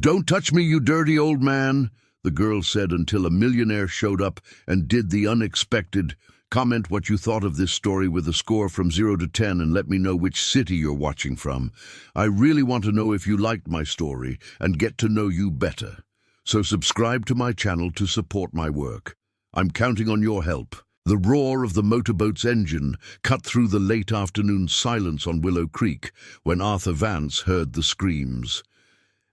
"Don't touch me, you dirty old man," the girl said until a millionaire showed up and did the unexpected. Comment what you thought of this story with a score from 0 to 10 and let me know which city you're watching from. I really want to know if you liked my story and get to know you better. So subscribe to my channel to support my work. I'm counting on your help. The roar of the motorboat's engine cut through the late afternoon silence on Willow Creek when Arthur Vance heard the screams.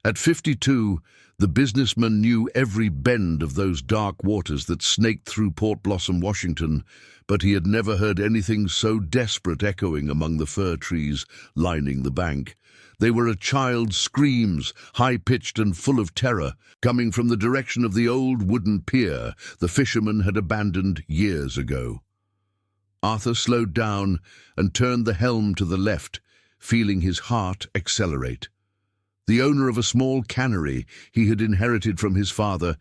At 52, the businessman knew every bend of those dark waters that snaked through Port Blossom, Washington, but he had never heard anything so desperate echoing among the fir trees lining the bank. They were a child's screams, high-pitched and full of terror, coming from the direction of the old wooden pier the fishermen had abandoned years ago. Arthur slowed down and turned the helm to the left, feeling his heart accelerate. The owner of a small cannery he had inherited from his father,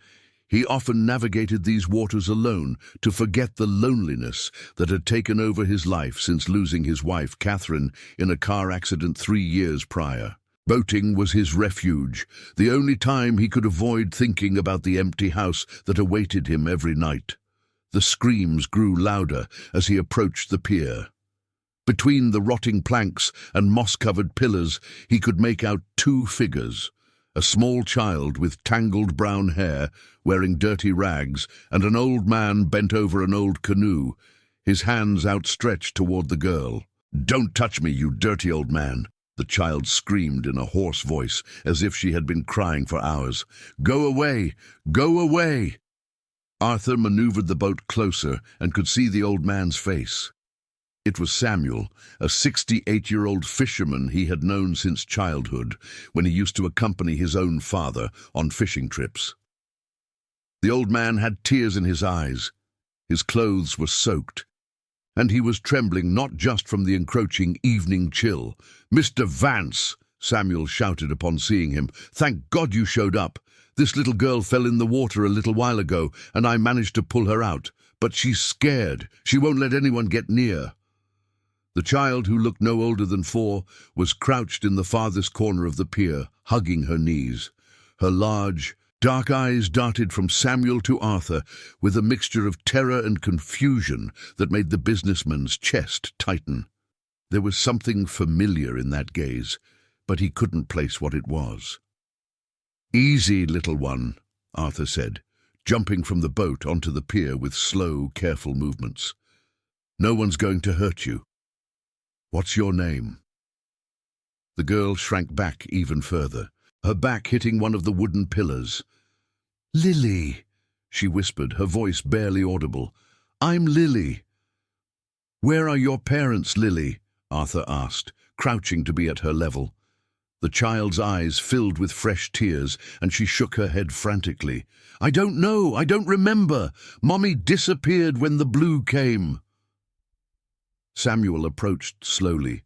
he often navigated these waters alone to forget the loneliness that had taken over his life since losing his wife, Catherine, in a car accident 3 years prior. Boating was his refuge, the only time he could avoid thinking about the empty house that awaited him every night. The screams grew louder as he approached the pier. Between the rotting planks and moss-covered pillars, he could make out 2 figures, a small child with tangled brown hair, wearing dirty rags, and an old man bent over an old canoe, his hands outstretched toward the girl. "Don't touch me, you dirty old man," the child screamed in a hoarse voice, as if she had been crying for hours. "Go away! Go away!" Arthur maneuvered the boat closer and could see the old man's face. It was Samuel, a 68-year-old fisherman he had known since childhood, when he used to accompany his own father on fishing trips. The old man had tears in his eyes, his clothes were soaked, and he was trembling not just from the encroaching evening chill. "Mr. Vance!" Samuel shouted upon seeing him. "Thank God you showed up. This little girl fell in the water a little while ago, and I managed to pull her out. But she's scared. She won't let anyone get near." The child, who looked no older than 4, was crouched in the farthest corner of the pier, hugging her knees. Her large, dark eyes darted from Samuel to Arthur with a mixture of terror and confusion that made the businessman's chest tighten. There was something familiar in that gaze, but he couldn't place what it was. "Easy, little one," Arthur said, jumping from the boat onto the pier with slow, careful movements. "No one's going to hurt you. What's your name?" The girl shrank back even further, her back hitting one of the wooden pillars. "Lily," she whispered, her voice barely audible. "I'm Lily." "Where are your parents, Lily?" Arthur asked, crouching to be at her level. The child's eyes filled with fresh tears, and she shook her head frantically. "I don't know. I don't remember. Mommy disappeared when the blue came." Samuel approached slowly,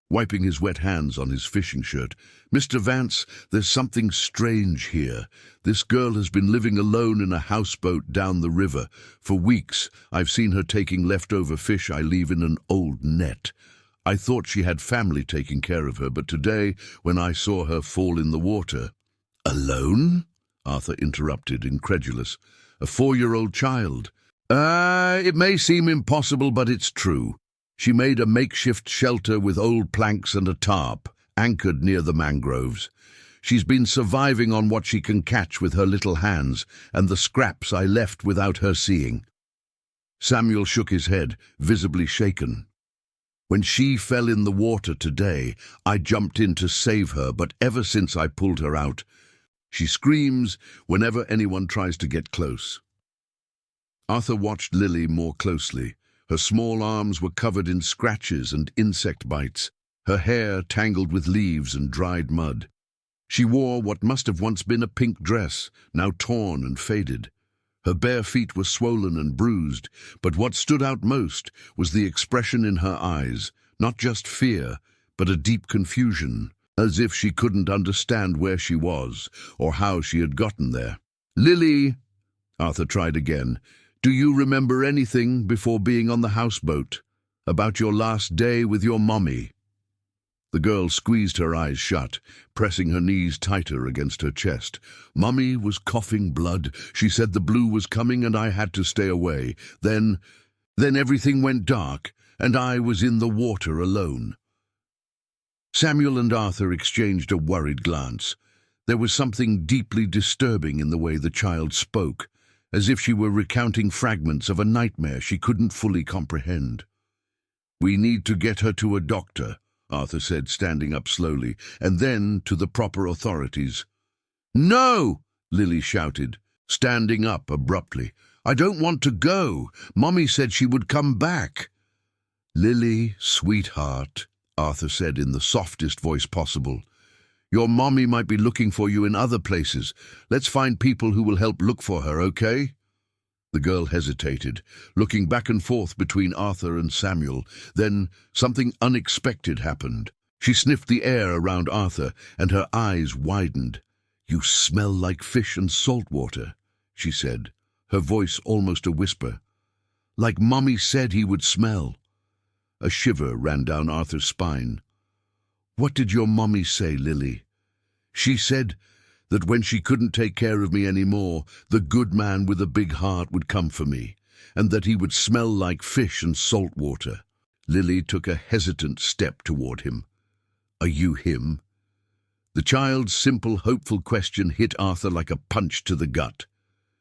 wiping his wet hands on his fishing shirt. "Mr. Vance, there's something strange here. This girl has been living alone in a houseboat down the river. For weeks, I've seen her taking leftover fish I leave in an old net. I thought she had family taking care of her, but today, when I saw her fall in the water—" "Alone?" Arthur interrupted, incredulous. "A 4-year-old child." It may seem impossible, but it's true. She made a makeshift shelter with old planks and a tarp, anchored near the mangroves. She's been surviving on what she can catch with her little hands and the scraps I left without her seeing." Samuel shook his head, visibly shaken. "When she fell in the water today, I jumped in to save her, but ever since I pulled her out, she screams whenever anyone tries to get close." Arthur watched Lily more closely. Her small arms were covered in scratches and insect bites, her hair tangled with leaves and dried mud. She wore what must have once been a pink dress, now torn and faded. Her bare feet were swollen and bruised, but what stood out most was the expression in her eyes, not just fear, but a deep confusion, as if she couldn't understand where she was or how she had gotten there. "Lily," Arthur tried again, "do you remember anything before being on the houseboat? About your last day with your mommy?" The girl squeezed her eyes shut, pressing her knees tighter against her chest. Mummy was coughing blood. She said the blue was coming and I had to stay away. Then everything went dark, and I was in the water alone. Samuel and Arthur exchanged a worried glance. There was something deeply disturbing in the way the child spoke, as if she were recounting fragments of a nightmare she couldn't fully comprehend. "We need to get her to a doctor," Arthur said, standing up slowly, "and then to the proper authorities." "No!" Lily shouted, standing up abruptly. "I don't want to go. Mummy said she would come back." "Lily, sweetheart," Arthur said in the softest voice possible, "your mommy might be looking for you in other places. Let's find people who will help look for her, okay?" The girl hesitated, looking back and forth between Arthur and Samuel. Then something unexpected happened. She sniffed the air around Arthur, and her eyes widened. "You smell like fish and salt water," she said, her voice almost a whisper. "Like Mummy said he would smell." A shiver ran down Arthur's spine. "What did your mummy say, Lily?" "She said that when she couldn't take care of me anymore, the good man with a big heart would come for me, and that he would smell like fish and salt water." Lily took a hesitant step toward him. "Are you him?" The child's simple, hopeful question hit Arthur like a punch to the gut.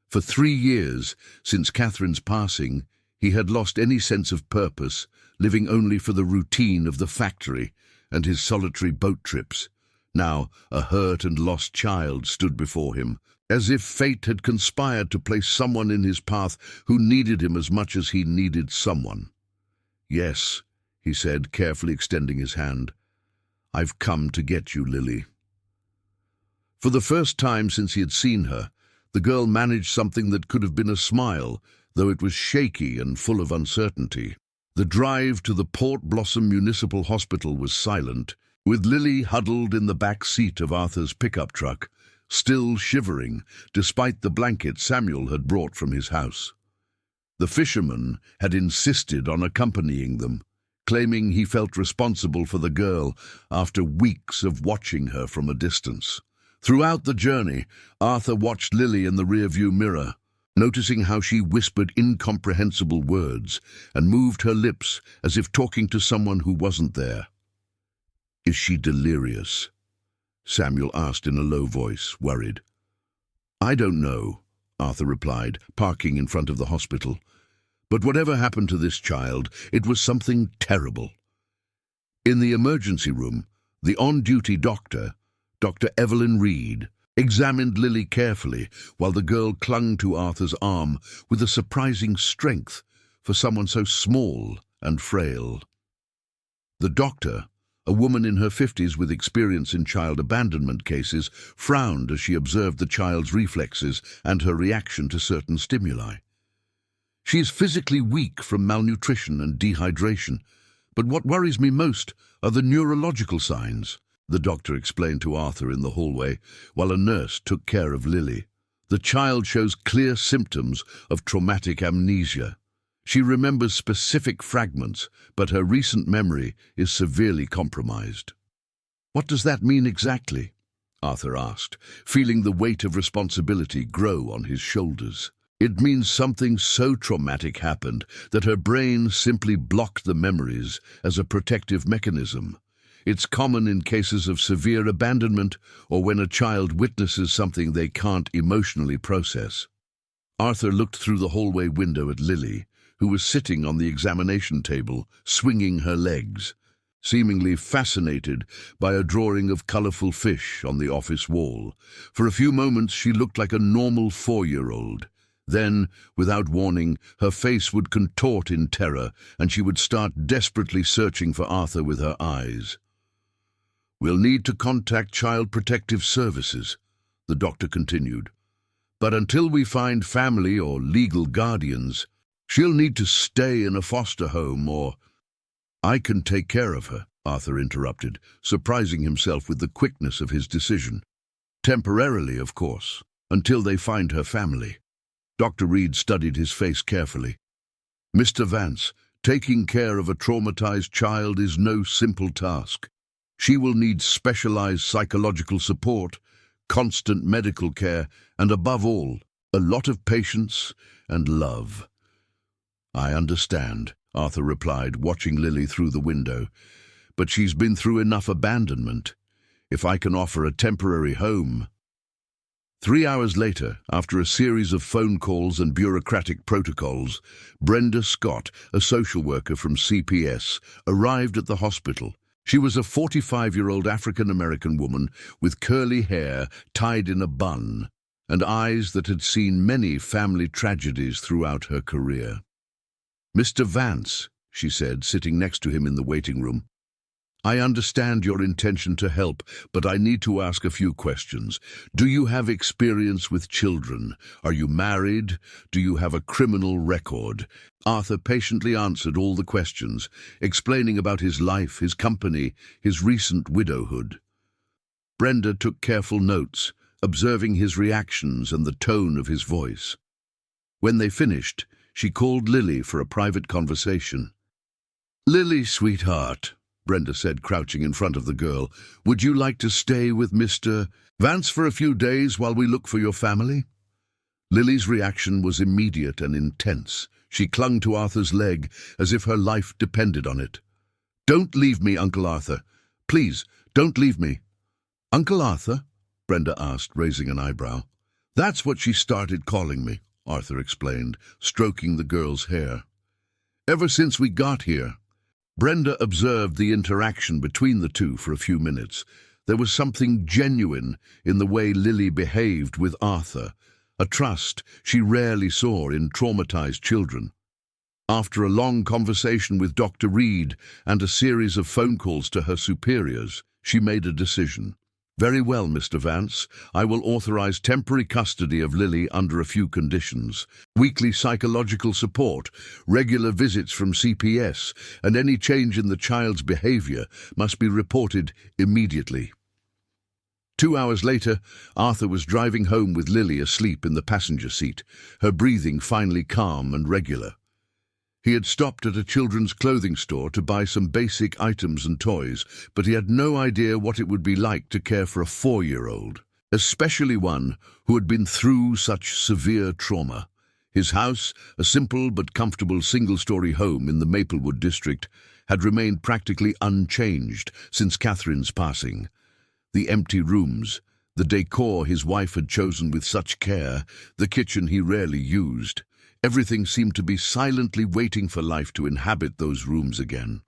For 3 years, since Catherine's passing, he had lost any sense of purpose, living only for the routine of the factory and his solitary boat trips. Now, a hurt and lost child stood before him, as if fate had conspired to place someone in his path who needed him as much as he needed someone. "Yes," he said, carefully extending his hand. "I've come to get you, Lily." For the first time since he had seen her, the girl managed something that could have been a smile, though it was shaky and full of uncertainty. The drive to the Port Blossom Municipal Hospital was silent, with Lily huddled in the back seat of Arthur's pickup truck, still shivering, despite the blanket Samuel had brought from his house. The fisherman had insisted on accompanying them, claiming he felt responsible for the girl after weeks of watching her from a distance. Throughout the journey, Arthur watched Lily in the rearview mirror, noticing how she whispered incomprehensible words and moved her lips as if talking to someone who wasn't there. "Is she delirious?" Samuel asked in a low voice, worried. "I don't know," Arthur replied, parking in front of the hospital. "But whatever happened to this child, it was something terrible." In the emergency room, the on-duty doctor, Dr. Evelyn Reed, examined Lily carefully while the girl clung to Arthur's arm with a surprising strength for someone so small and frail. The doctor, a woman in her 50s with experience in child abandonment cases, frowned as she observed the child's reflexes and her reaction to certain stimuli. "She is physically weak from malnutrition and dehydration, but what worries me most are the neurological signs," the doctor explained to Arthur in the hallway, while a nurse took care of Lily. "The child shows clear symptoms of traumatic amnesia. She remembers specific fragments, but her recent memory is severely compromised." "What does that mean exactly?" Arthur asked, feeling the weight of responsibility grow on his shoulders. "It means something so traumatic happened that her brain simply blocked the memories as a protective mechanism. It's common in cases of severe abandonment or when a child witnesses something they can't emotionally process." Arthur looked through the hallway window at Lily, who was sitting on the examination table, swinging her legs, seemingly fascinated by a drawing of colorful fish on the office wall. For a few moments she looked like a normal 4-year-old. Then, without warning, her face would contort in terror, and she would start desperately searching for Arthur with her eyes. "We'll need to contact Child Protective Services," the doctor continued. "But until we find family or legal guardians, she'll need to stay in a foster home or—" "I can take care of her," Arthur interrupted, surprising himself with the quickness of his decision. "Temporarily, of course, until they find her family." Dr. Reed studied his face carefully. "Mr. Vance, taking care of a traumatized child is no simple task. She will need specialized psychological support, constant medical care, and above all, a lot of patience and love. I understand, Arthur replied, watching Lily through the window. But she's been through enough abandonment. If I can offer a temporary home. 3 hours later, after a series of phone calls and bureaucratic protocols, Brenda Scott, a social worker from CPS, arrived at the hospital. She was a 45-year-old African-American woman with curly hair tied in a bun and eyes that had seen many family tragedies throughout her career. "Mr. Vance," she said, sitting next to him in the waiting room, "I understand your intention to help, but I need to ask a few questions. Do you have experience with children? Are you married? Do you have a criminal record?" Arthur patiently answered all the questions, explaining about his life, his company, his recent widowhood. Brenda took careful notes, observing his reactions and the tone of his voice. When they finished, she called Lily for a private conversation. "Lily, sweetheart," Brenda said, crouching in front of the girl, "would you like to stay with Mr. Vance for a few days while we look for your family?" Lily's reaction was immediate and intense. She clung to Arthur's leg as if her life depended on it. "Don't leave me, Uncle Arthur. Please, don't leave me." "Uncle Arthur?" Brenda asked, raising an eyebrow. "That's what she started calling me," Arthur explained, stroking the girl's hair. "Ever since we got here." Brenda observed the interaction between the two for a few minutes. There was something genuine in the way Lily behaved with Arthur, a trust she rarely saw in traumatized children. After a long conversation with Dr. Reed and a series of phone calls to her superiors, she made a decision. "Very well, Mr. Vance. I will authorize temporary custody of Lily under a few conditions. Weekly psychological support, regular visits from CPS, and any change in the child's behavior must be reported immediately." 2 hours later, Arthur was driving home with Lily asleep in the passenger seat, her breathing finally calm and regular. He had stopped at a children's clothing store to buy some basic items and toys, but he had no idea what it would be like to care for a 4-year-old, especially one who had been through such severe trauma. His house, a simple but comfortable single-story home in the Maplewood district, had remained practically unchanged since Catherine's passing. The empty rooms, the decor his wife had chosen with such care, the kitchen he rarely used. Everything seemed to be silently waiting for life to inhabit those rooms again.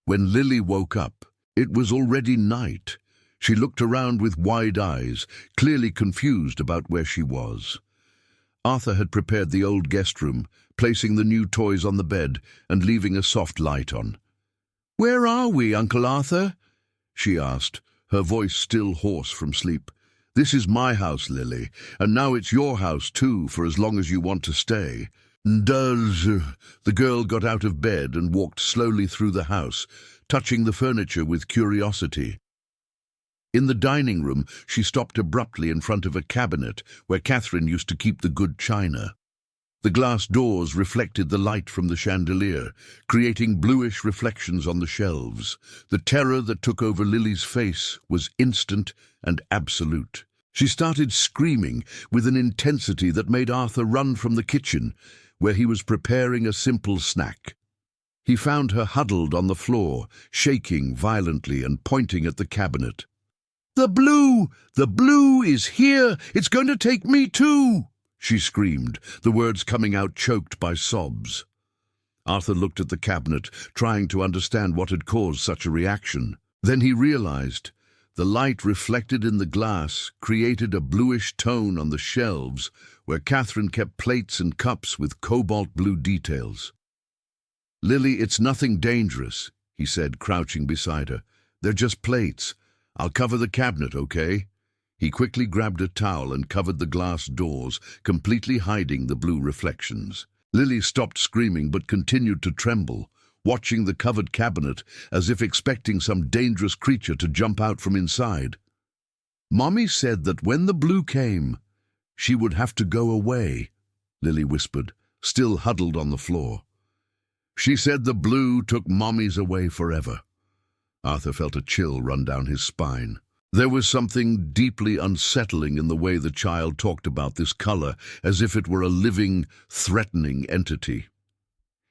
When Lily woke up, it was already night. She looked around with wide eyes, clearly confused about where she was. Arthur had prepared the old guest room, placing the new toys on the bed and leaving a soft light on. "Where are we, Uncle Arthur?" she asked, her voice still hoarse from sleep. "This is my house, Lily, and now it's your house too, for as long as you want to stay." The girl got out of bed and walked slowly through the house, touching the furniture with curiosity. In the dining room, she stopped abruptly in front of a cabinet where Catherine used to keep the good china. The glass doors reflected the light from the chandelier, creating bluish reflections on the shelves. The terror that took over Lily's face was instant and absolute. She started screaming with an intensity that made Arthur run from the kitchen, where he was preparing a simple snack. He found her huddled on the floor, shaking violently and pointing at the cabinet. "The blue! The blue is here! It's going to take me too!" she screamed, the words coming out choked by sobs. Arthur looked at the cabinet, trying to understand what had caused such a reaction. Then he realized. The light reflected in the glass created a bluish tone on the shelves, where Catherine kept plates and cups with cobalt blue details. "Lily, it's nothing dangerous," he said, crouching beside her. "They're just plates. I'll cover the cabinet, okay?" He quickly grabbed a towel and covered the glass doors, completely hiding the blue reflections. Lily stopped screaming but continued to tremble, watching the covered cabinet as if expecting some dangerous creature to jump out from inside. "Mommy said that when the blue came, she would have to go away," Lily whispered, still huddled on the floor. "She said the blue took Mommy's away forever." Arthur felt a chill run down his spine. There was something deeply unsettling in the way the child talked about this color, as if it were a living, threatening entity.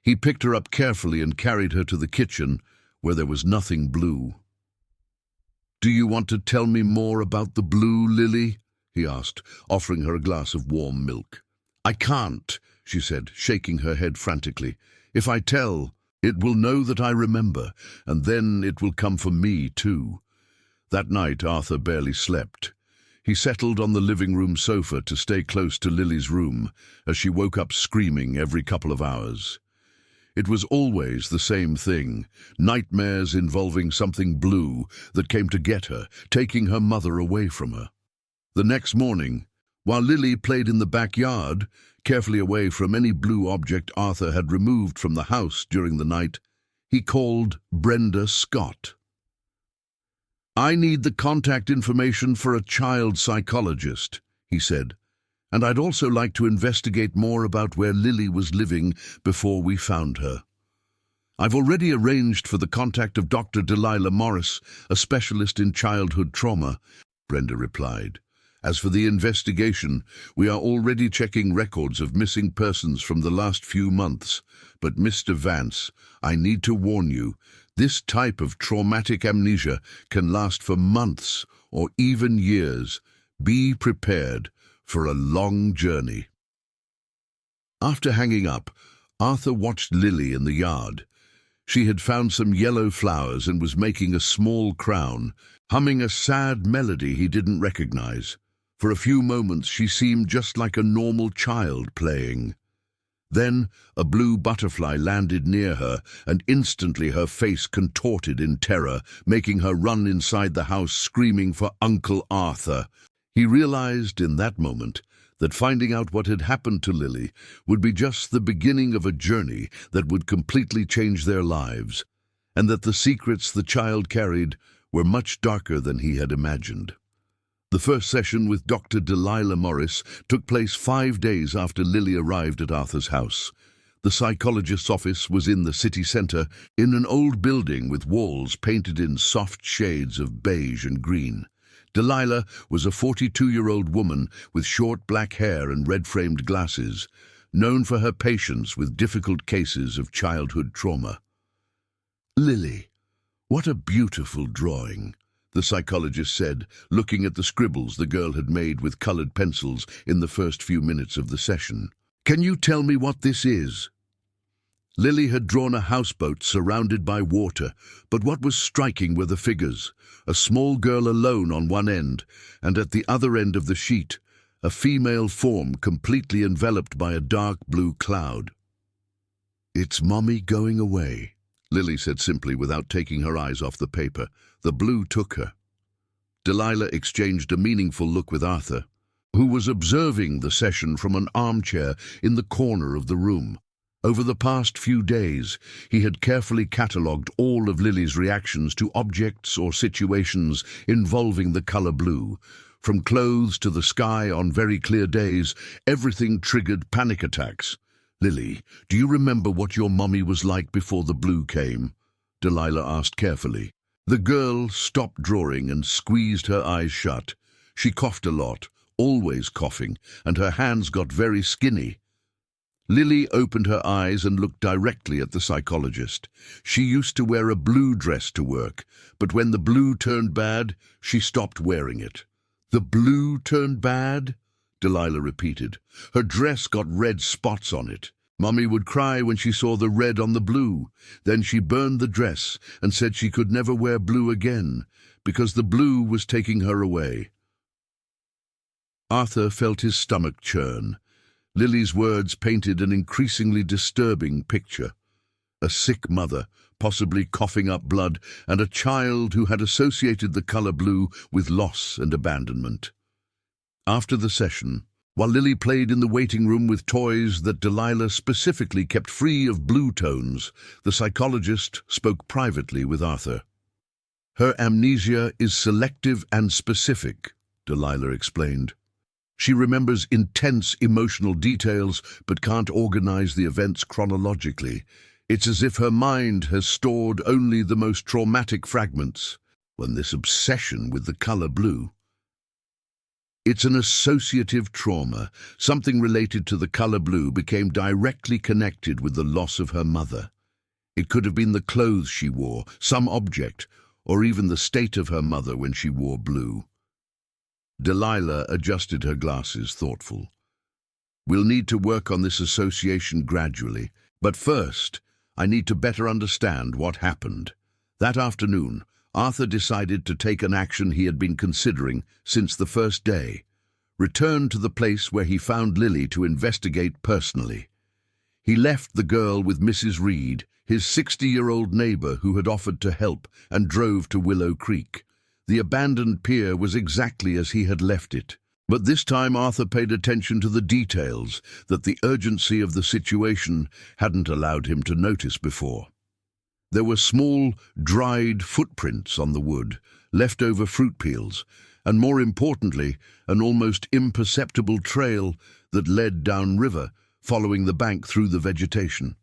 He picked her up carefully and carried her to the kitchen, where there was nothing blue. "Do you want to tell me more about the blue, Lily?" he asked, offering her a glass of warm milk. "I can't," she said, shaking her head frantically. "If I tell, it will know that I remember, and then it will come for me too." That night, Arthur barely slept. He settled on the living room sofa to stay close to Lily's room, as she woke up screaming every couple of hours. It was always the same thing, nightmares involving something blue that came to get her, taking her mother away from her. The next morning, while Lily played in the backyard, carefully away from any blue object Arthur had removed from the house during the night, he called Brenda Scott. "I need the contact information for a child psychologist," he said, "and I'd also like to investigate more about where Lily was living before we found her." "I've already arranged for the contact of Dr. Delilah Morris, a specialist in childhood trauma," Brenda replied. "As for the investigation, we are already checking records of missing persons from the last few months. But Mr. Vance, I need to warn you, this type of traumatic amnesia can last for months or even years. Be prepared for a long journey." After hanging up, Arthur watched Lily in the yard. She had found some yellow flowers and was making a small crown, humming a sad melody he didn't recognize. For a few moments she seemed just like a normal child playing. Then a blue butterfly landed near her, and instantly her face contorted in terror, making her run inside the house screaming for Uncle Arthur. He realized in that moment that finding out what had happened to Lily would be just the beginning of a journey that would completely change their lives, and that the secrets the child carried were much darker than he had imagined. The first session with Dr. Delilah Morris took place 5 days after Lily arrived at Arthur's house. The psychologist's office was in the city center, in an old building with walls painted in soft shades of beige and green. Delilah was a 42-year-old woman with short black hair and red-framed glasses, known for her patience with difficult cases of childhood trauma. "Lily, what a beautiful drawing," the psychologist said, looking at the scribbles the girl had made with colored pencils in the first few minutes of the session. "Can you tell me what this is?" Lily had drawn a houseboat surrounded by water, but what was striking were the figures. A small girl alone on one end, and at the other end of the sheet, a female form completely enveloped by a dark blue cloud. "It's Mommy going away," Lily said simply without taking her eyes off the paper. The blue took her. Delilah exchanged a meaningful look with Arthur, who was observing the session from an armchair in the corner of the room. Over the past few days, he had carefully catalogued all of Lily's reactions to objects or situations involving the color blue. From clothes to the sky on very clear days, everything triggered panic attacks. "Lily, do you remember what your mommy was like before the blue came?" Delilah asked carefully. The girl stopped drawing and squeezed her eyes shut. She coughed a lot, always coughing, and her hands got very skinny. Lily opened her eyes and looked directly at the psychologist. She used to wear a blue dress to work, but when the blue turned bad, she stopped wearing it. "The blue turned bad?" Delilah repeated. "Her dress got red spots on it. Mommy would cry when she saw the red on the blue. Then she burned the dress and said she could never wear blue again, because the blue was taking her away." Arthur felt his stomach churn. Lily's words painted an increasingly disturbing picture. A sick mother, possibly coughing up blood, and a child who had associated the color blue with loss and abandonment. After the session, while Lily played in the waiting room with toys that Delilah specifically kept free of blue tones, the psychologist spoke privately with Arthur. "Her amnesia is selective and specific," Delilah explained. "She remembers intense emotional details but can't organize the events chronologically. It's as if her mind has stored only the most traumatic fragments. When this obsession with the color blue. It's an associative trauma. Something related to the color blue became directly connected with the loss of her mother. It could have been the clothes she wore, some object, or even the state of her mother when she wore blue. Delilah adjusted her glasses, thoughtful. We'll need to work on this association gradually, but first, I need to better understand what happened. That afternoon, Arthur decided to take an action he had been considering since the first day. Return to the place where he found Lily to investigate personally. He left the girl with Mrs. Reed, his 60-year-old neighbor who had offered to help, and drove to Willow Creek. The abandoned pier was exactly as he had left it. But this time Arthur paid attention to the details that the urgency of the situation hadn't allowed him to notice before. There were small, dried footprints on the wood, leftover fruit peels, and more importantly, an almost imperceptible trail that led downriver, following the bank through the vegetation.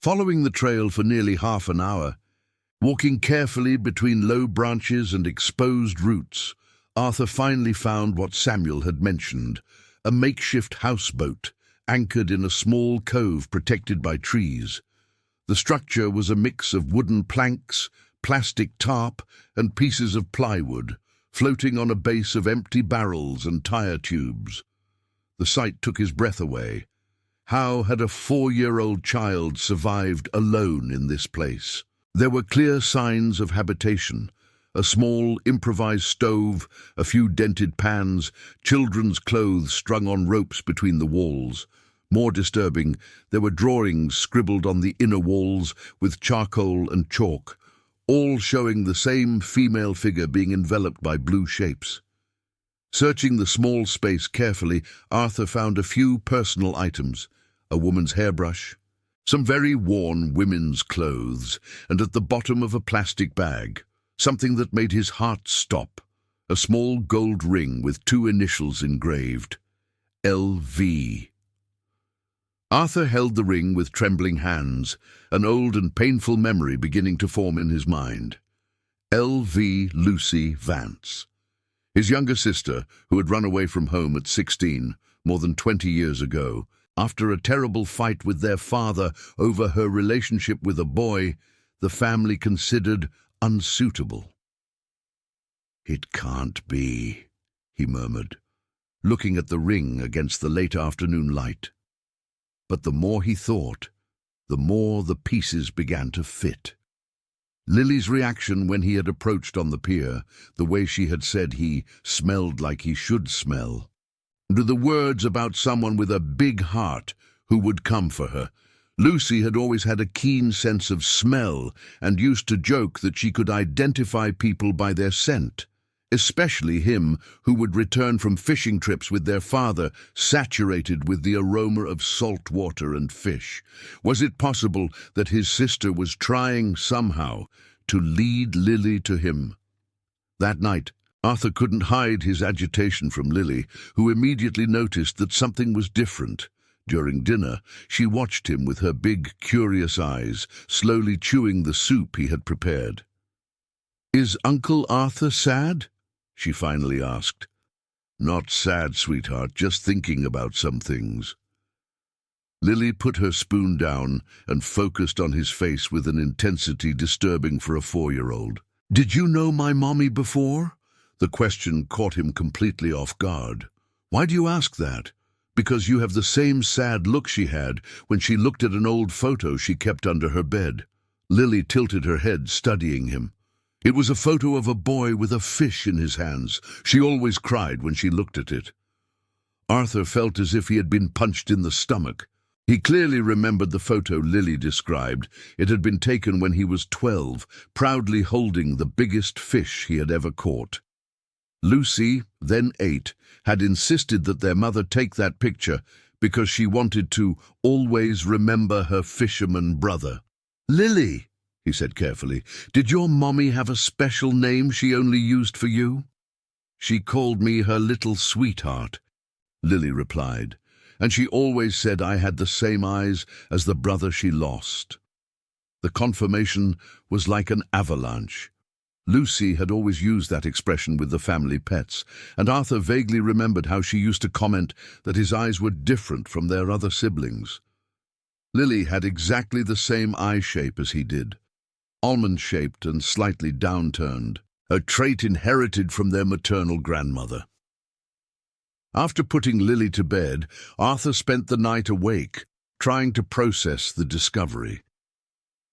Following the trail for nearly half an hour, walking carefully between low branches and exposed roots, Arthur finally found what Samuel had mentioned, a makeshift houseboat anchored in a small cove protected by trees. The structure was a mix of wooden planks, plastic tarp, and pieces of plywood, floating on a base of empty barrels and tire tubes. The sight took his breath away. How had a 4-year-old child survived alone in this place? There were clear signs of habitation. A small, improvised stove, a few dented pans, children's clothes strung on ropes between the walls. More disturbing, there were drawings scribbled on the inner walls with charcoal and chalk, all showing the same female figure being enveloped by blue shapes. Searching the small space carefully, Arthur found a few personal items, a woman's hairbrush, some very worn women's clothes, and at the bottom of a plastic bag, something that made his heart stop, a small gold ring with 2 initials engraved, LV. Arthur held the ring with trembling hands, an old and painful memory beginning to form in his mind. L.V. Lucy Vance. His younger sister, who had run away from home at 16, more than 20 years ago, after a terrible fight with their father over her relationship with a boy the family considered unsuitable. "It can't be," he murmured, looking at the ring against the late afternoon light. But the more he thought, the more the pieces began to fit. Lily's reaction when he had approached on the pier, the way she had said he smelled like he should smell, and the words about someone with a big heart who would come for her. Lucy had always had a keen sense of smell and used to joke that she could identify people by their scent, especially him who would return from fishing trips with their father, saturated with the aroma of salt water and fish. Was it possible that his sister was trying somehow to lead Lily to him? That night, Arthur couldn't hide his agitation from Lily, who immediately noticed that something was different. During dinner, she watched him with her big, curious eyes, slowly chewing the soup he had prepared. "Is Uncle Arthur sad?" she finally asked. "Not sad, sweetheart, just thinking about some things." Lily put her spoon down and focused on his face with an intensity disturbing for a 4-year-old. "Did you know my mommy before?" The question caught him completely off guard. "Why do you ask that?" "Because you have the same sad look she had when she looked at an old photo she kept under her bed." Lily tilted her head, studying him. It was a photo of a boy with a fish in his hands. She always cried when she looked at it. Arthur felt as if he had been punched in the stomach. He clearly remembered the photo Lily described. It had been taken when he was 12, proudly holding the biggest fish he had ever caught. Lucy, then 8, had insisted that their mother take that picture because she wanted to always remember her fisherman brother. "Lily," he said carefully, "did your mommy have a special name she only used for you?" "She called me her little sweetheart," Lily replied, and she always said I had the same eyes as the brother she lost. The confirmation was like an avalanche. Lucy had always used that expression with the family pets, and Arthur vaguely remembered how she used to comment that his eyes were different from their other siblings. Lily had exactly the same eye shape as he did, almond-shaped and slightly downturned, a trait inherited from their maternal grandmother. After putting Lily to bed, Arthur spent the night awake, trying to process the discovery.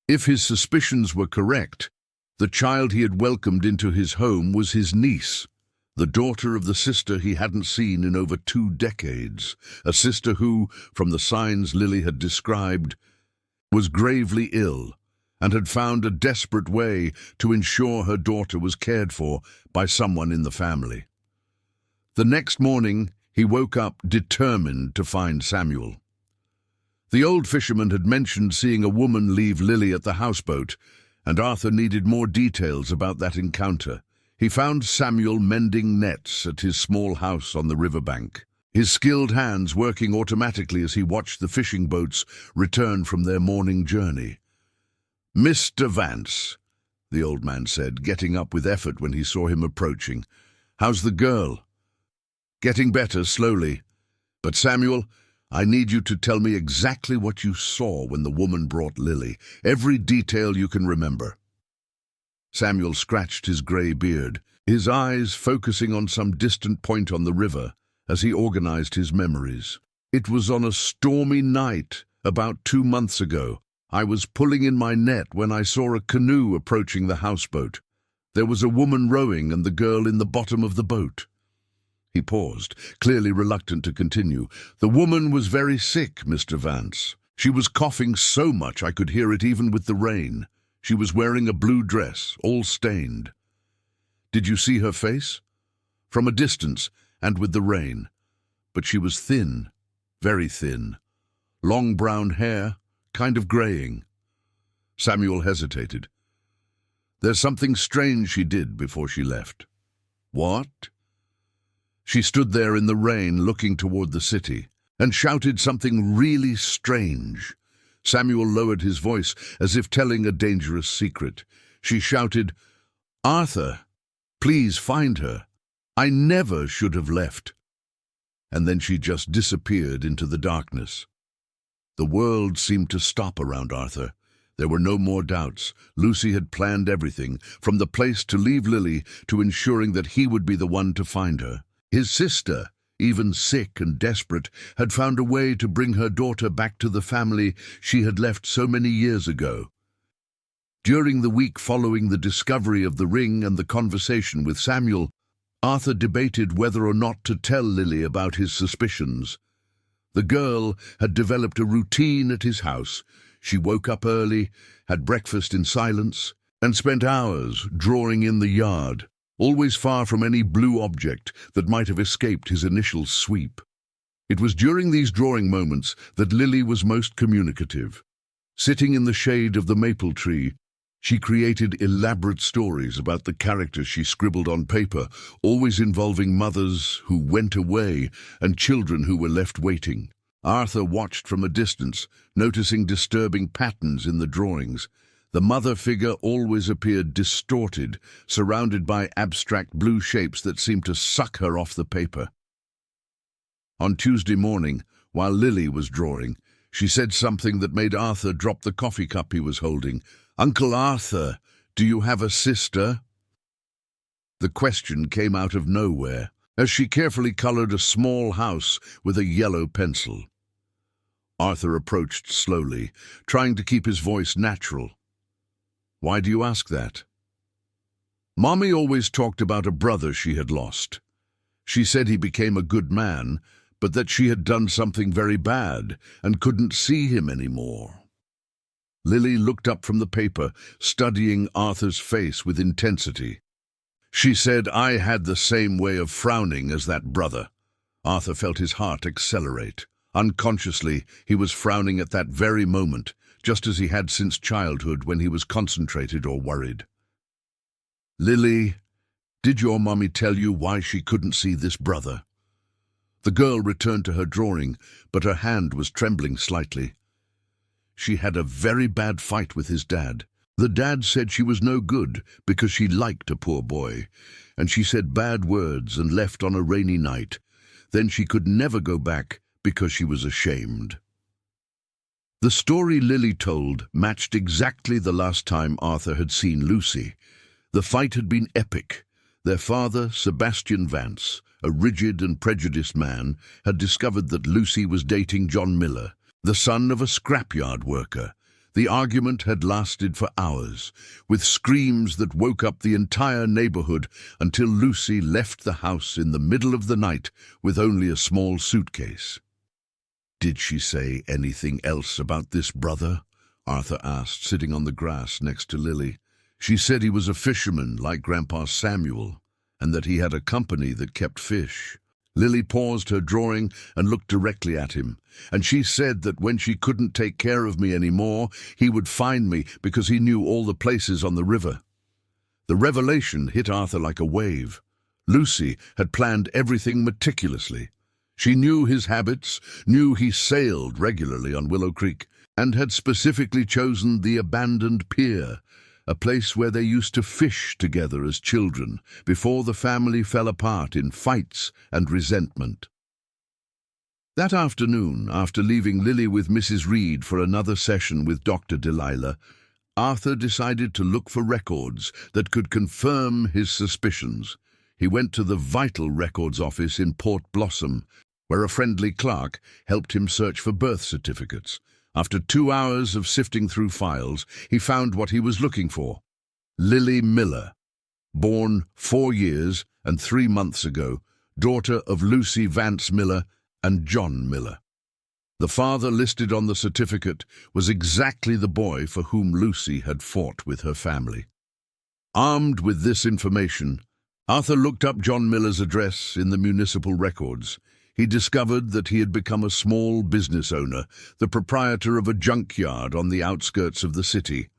If his suspicions were correct, the child he had welcomed into his home was his niece, the daughter of the sister he hadn't seen in over 2 decades, a sister who, from the signs Lily had described, was gravely ill and had found a desperate way to ensure her daughter was cared for by someone in the family. The next morning, he woke up determined to find Samuel. The old fisherman had mentioned seeing a woman leave Lily at the houseboat, and Arthur needed more details about that encounter. He found Samuel mending nets at his small house on the riverbank, his skilled hands working automatically as he watched the fishing boats return from their morning journey. "Mr. Vance," the old man said, getting up with effort when he saw him approaching. "How's the girl?" "Getting better, slowly. But Samuel, I need you to tell me exactly what you saw when the woman brought Lily, every detail you can remember." Samuel scratched his grey beard, his eyes focusing on some distant point on the river as he organized his memories. "It was on a stormy night about 2 months ago. I was pulling in my net when I saw a canoe approaching the houseboat. There was a woman rowing and the girl in the bottom of the boat." He paused, clearly reluctant to continue. "The woman was very sick, Mr. Vance. She was coughing so much I could hear it even with the rain. She was wearing a blue dress, all stained." "Did you see her face?" "From a distance, and with the rain. But she was thin, very thin. Long brown hair, kind of graying." Samuel hesitated. "There's something strange she did before she left." "What?" "She stood there in the rain looking toward the city and shouted something really strange." Samuel lowered his voice as if telling a dangerous secret. She shouted, "Arthur, please find her. I never should have left." And then she just disappeared into the darkness. The world seemed to stop around Arthur. There were no more doubts. Lucy had planned everything, from the place to leave Lily to ensuring that he would be the one to find her. His sister, even sick and desperate, had found a way to bring her daughter back to the family she had left so many years ago. During the week following the discovery of the ring and the conversation with Samuel, Arthur debated whether or not to tell Lily about his suspicions. The girl had developed a routine at his house. She woke up early, had breakfast in silence, and spent hours drawing in the yard, always far from any blue object that might have escaped his initial sweep. It was during these drawing moments that Lily was most communicative. Sitting in the shade of the maple tree, she created elaborate stories about the characters she scribbled on paper, always involving mothers who went away and children who were left waiting. Arthur watched from a distance, noticing disturbing patterns in the drawings. The mother figure always appeared distorted, surrounded by abstract blue shapes that seemed to suck her off the paper. On Tuesday morning, while Lily was drawing, she said something that made Arthur drop the coffee cup he was holding. "Uncle Arthur, do you have a sister?" The question came out of nowhere, as she carefully colored a small house with a yellow pencil. Arthur approached slowly, trying to keep his voice natural. "Why do you ask that?" "Mommy always talked about a brother she had lost. She said he became a good man, but that she had done something very bad and couldn't see him anymore." Lily looked up from the paper, studying Arthur's face with intensity. "She said I had the same way of frowning as that brother." Arthur felt his heart accelerate. Unconsciously, he was frowning at that very moment, just as he had since childhood when he was concentrated or worried. "Lily, did your mommy tell you why she couldn't see this brother?" The girl returned to her drawing, but her hand was trembling slightly. She had a very bad fight with his dad. The dad said she was no good because she liked a poor boy, and she said bad words and left on a rainy night. Then she could never go back because she was ashamed. The story Lily told matched exactly the last time Arthur had seen Lucy. The fight had been epic. Their father, Sebastian Vance, a rigid and prejudiced man, had discovered that Lucy was dating John Miller, the son of a scrapyard worker. The argument had lasted for hours, with screams that woke up the entire neighborhood until Lucy left the house in the middle of the night with only a small suitcase. "Did she say anything else about this brother?" Arthur asked, sitting on the grass next to Lily. "She said he was a fisherman like Grandpa Samuel, and that he had a company that kept fish." Lily paused her drawing and looked directly at him. "And she said that when she couldn't take care of me anymore, he would find me because he knew all the places on the river." The revelation hit Arthur like a wave. Lucy had planned everything meticulously. She knew his habits, knew he sailed regularly on Willow Creek, and had specifically chosen the abandoned pier, a place where they used to fish together as children, before the family fell apart in fights and resentment. That afternoon, after leaving Lily with Mrs. Reed for another session with Dr. Delilah, Arthur decided to look for records that could confirm his suspicions. He went to the Vital Records office in Port Blossom, where a friendly clerk helped him search for birth certificates. After 2 hours of sifting through files, he found what he was looking for. Lily Miller, born 4 years and 3 months ago, daughter of Lucy Vance Miller and John Miller. The father listed on the certificate was exactly the boy for whom Lucy had fought with her family. Armed with this information, Arthur looked up John Miller's address in the municipal records. He discovered that he had become a small business owner, the proprietor of a junkyard on the outskirts of the city.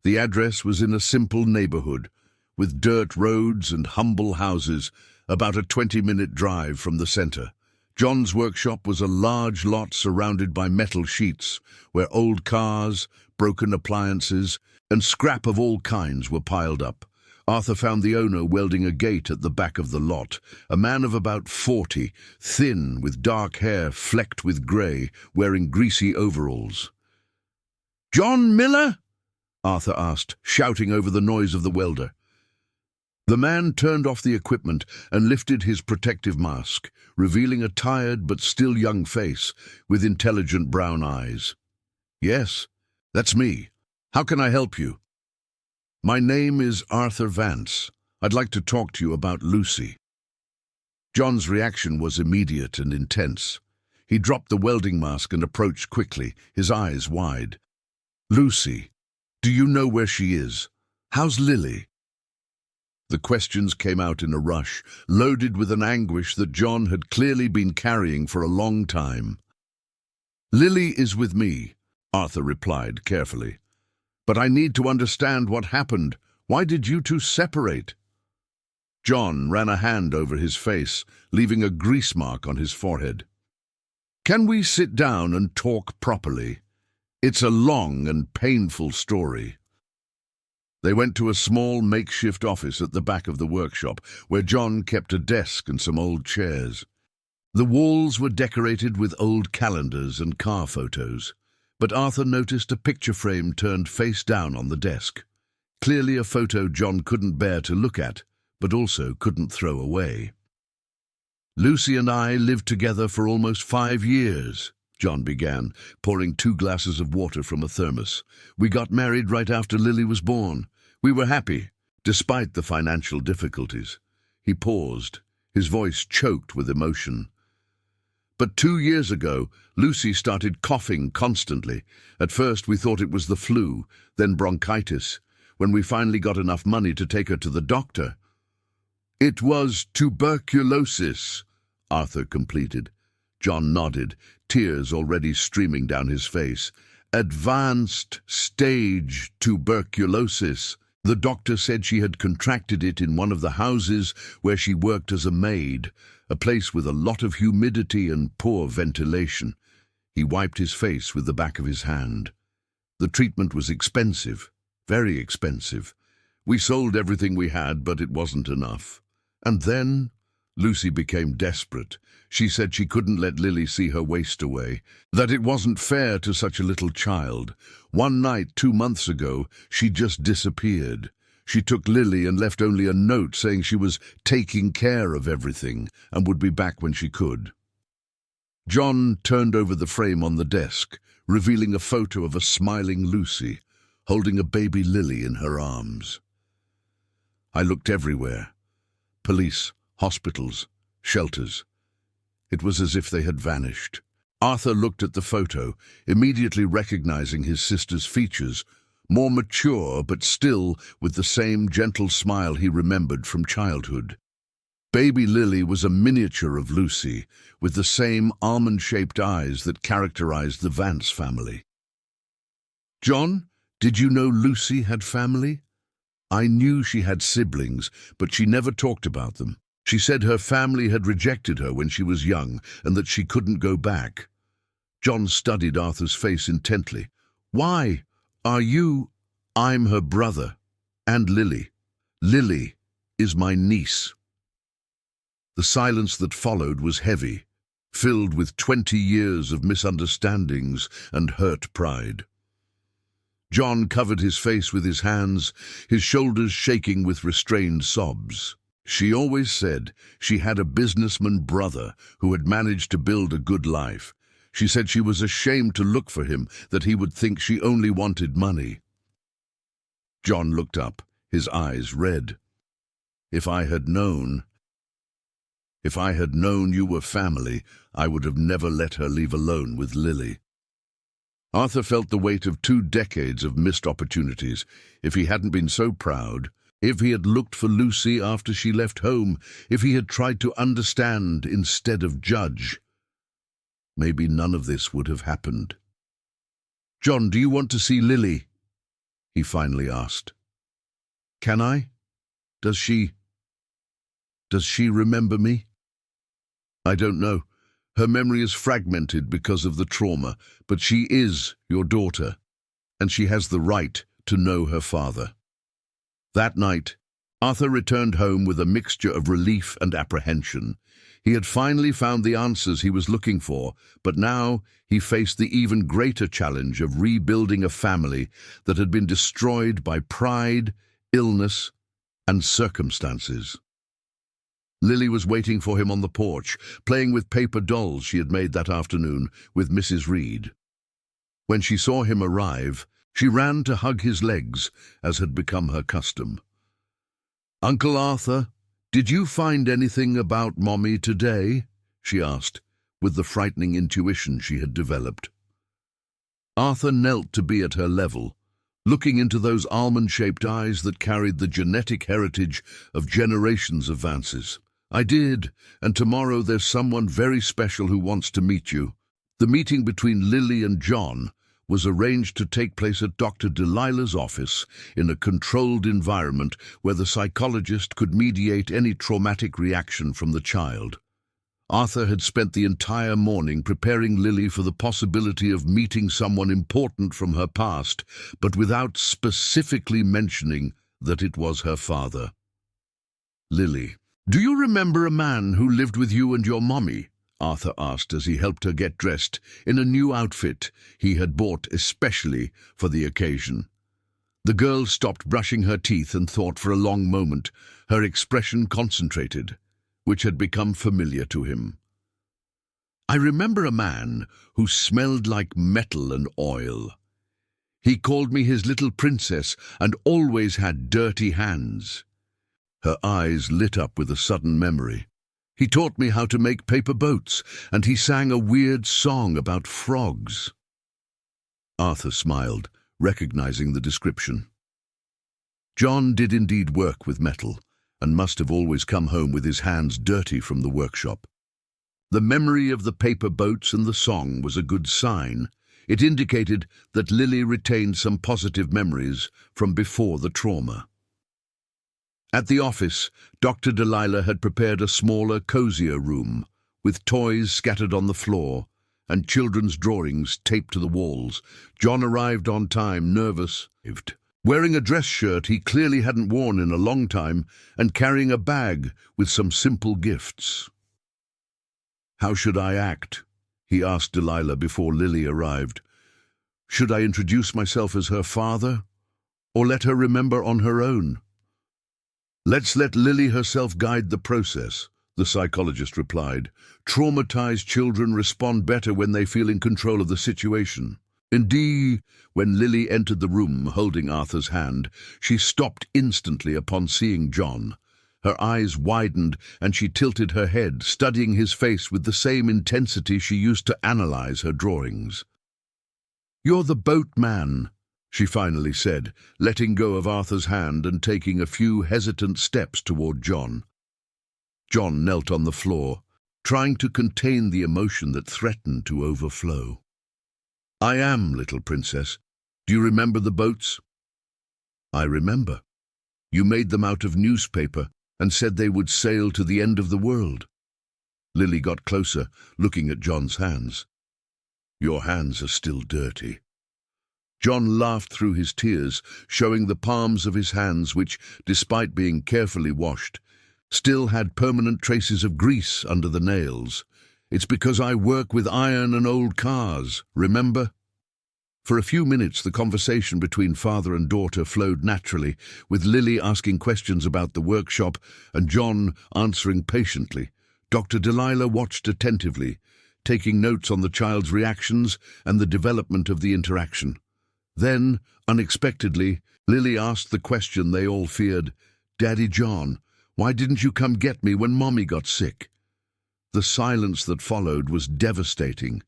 The address was in a simple neighborhood, with dirt roads and humble houses, about a 20-minute drive from the center. John's workshop was a large lot surrounded by metal sheets, where old cars, broken appliances, and scrap of all kinds were piled up. Arthur found the owner welding a gate at the back of the lot, a man of about 40, thin, with dark hair flecked with grey, wearing greasy overalls. "John Miller?" Arthur asked, shouting over the noise of the welder. The man turned off the equipment and lifted his protective mask, revealing a tired but still young face with intelligent brown eyes. "Yes, that's me. How can I help you?" "My name is Arthur Vance. I'd like to talk to you about Lucy." John's reaction was immediate and intense. He dropped the welding mask and approached quickly, his eyes wide. "Lucy, do you know where she is? How's Lily?" The questions came out in a rush, loaded with an anguish that John had clearly been carrying for a long time. "Lily is with me," Arthur replied carefully. "But I need to understand what happened. Why did you two separate?" John ran a hand over his face, leaving a grease mark on his forehead. "Can we sit down and talk properly? It's a long and painful story." They went to a small makeshift office at the back of the workshop, where John kept a desk and some old chairs. The walls were decorated with old calendars and car photos, but Arthur noticed a picture frame turned face down on the desk. Clearly a photo John couldn't bear to look at, but also couldn't throw away. "Lucy and I lived together for almost 5 years, John began, pouring 2 glasses of water from a thermos. "We got married right after Lily was born. We were happy, despite the financial difficulties." He paused, his voice choked with emotion. "But 2 years ago, Lucy started coughing constantly. At first we thought it was the flu, then bronchitis, when we finally got enough money to take her to the doctor." "It was tuberculosis," Arthur completed. John nodded, tears already streaming down his face. "Advanced stage tuberculosis. The doctor said she had contracted it in one of the houses where she worked as a maid. a place with a lot of humidity and poor ventilation. He wiped his face with the back of his hand. The treatment was expensive, very expensive. We sold everything we had, but it wasn't enough. And then Lucy became desperate. She said she couldn't let Lily see her waste away, that it wasn't fair to such a little child. One night, 2 months ago, she just disappeared. She took Lily and left only a note saying she was taking care of everything and would be back when she could. John turned over the frame on the desk, revealing a photo of a smiling Lucy, holding a baby Lily in her arms. I looked everywhere. Police, hospitals, shelters. It was as if they had vanished. Arthur looked at the photo, immediately recognizing his sister's features, more mature but still with the same gentle smile he remembered from childhood. Baby Lily was a miniature of Lucy, with the same almond-shaped eyes that characterized the Vance family. "John, did you know Lucy had family?" "I knew she had siblings, but she never talked about them. She said her family had rejected her when she was young and that she couldn't go back." John studied Arthur's face intently. "Why are you—" "I'm her brother, and Lily. Lily is my niece." The silence that followed was heavy, filled with 20 years of misunderstandings and hurt pride. John covered his face with his hands, his shoulders shaking with restrained sobs. "She always said she had a businessman brother who had managed to build a good life. She said she was ashamed to look for him, that he would think she only wanted money." John looked up, his eyes red. If I had known you were family, I would have never let her leave alone with Lily." Arthur felt the weight of 2 decades of missed opportunities. If he hadn't been so proud, if he had looked for Lucy after she left home, if he had tried to understand instead of judge, maybe none of this would have happened. "John, do you want to see Lily?" he finally asked. "Can I? Does she remember me?" "I don't know. Her memory is fragmented because of the trauma, but she is your daughter, and she has the right to know her father." That night, Arthur returned home with a mixture of relief and apprehension. He had finally found the answers he was looking for, but now he faced the even greater challenge of rebuilding a family that had been destroyed by pride, illness, and circumstances. Lily was waiting for him on the porch, playing with paper dolls she had made that afternoon with Mrs. Reed. When she saw him arrive, she ran to hug his legs, as had become her custom. "Uncle Arthur, did you find anything about Mommy today?" she asked, with the frightening intuition she had developed. Arthur knelt to be at her level, looking into those almond-shaped eyes that carried the genetic heritage of generations of Vances. "I did, and tomorrow there's someone very special who wants to meet you." The meeting between Lily and John was arranged to take place at Dr. Delilah's office in a controlled environment where the psychologist could mediate any traumatic reaction from the child. Arthur had spent the entire morning preparing Lily for the possibility of meeting someone important from her past, but without specifically mentioning that it was her father. "Lily, do you remember a man who lived with you and your mommy?" Arthur asked as he helped her get dressed in a new outfit he had bought especially for the occasion. The girl stopped brushing her teeth and thought for a long moment, her expression concentrated, which had become familiar to him. "I remember a man who smelled like metal and oil. He called me his little princess and always had dirty hands." Her eyes lit up with a sudden memory. "He taught me how to make paper boats, and he sang a weird song about frogs." Arthur smiled, recognizing the description. John did indeed work with metal, and must have always come home with his hands dirty from the workshop. The memory of the paper boats and the song was a good sign. It indicated that Lily retained some positive memories from before the trauma. At the office, Dr. Delilah had prepared a smaller, cozier room, with toys scattered on the floor and children's drawings taped to the walls. John arrived on time, nervous, wearing a dress shirt he clearly hadn't worn in a long time and carrying a bag with some simple gifts. "How should I act?" he asked Delilah before Lily arrived. "Should I introduce myself as her father, or let her remember on her own?" "Let's let Lily herself guide the process," the psychologist replied. "Traumatized children respond better when they feel in control of the situation." Indeed, when Lily entered the room holding Arthur's hand, she stopped instantly upon seeing John. Her eyes widened and she tilted her head, studying his face with the same intensity she used to analyze her drawings. "You're the boatman," she finally said, letting go of Arthur's hand and taking a few hesitant steps toward John. John knelt on the floor, trying to contain the emotion that threatened to overflow. "I am, little princess. Do you remember the boats?" "I remember. You made them out of newspaper and said they would sail to the end of the world." Lily got closer, looking at John's hands. "Your hands are still dirty." John laughed through his tears, showing the palms of his hands which, despite being carefully washed, still had permanent traces of grease under the nails. "It's because I work with iron and old cars, remember?" For a few minutes the conversation between father and daughter flowed naturally, with Lily asking questions about the workshop and John answering patiently. Dr. Delilah watched attentively, taking notes on the child's reactions and the development of the interaction. Then, unexpectedly, Lily asked the question they all feared. "Daddy John, why didn't you come get me when Mommy got sick?" The silence that followed was devastating.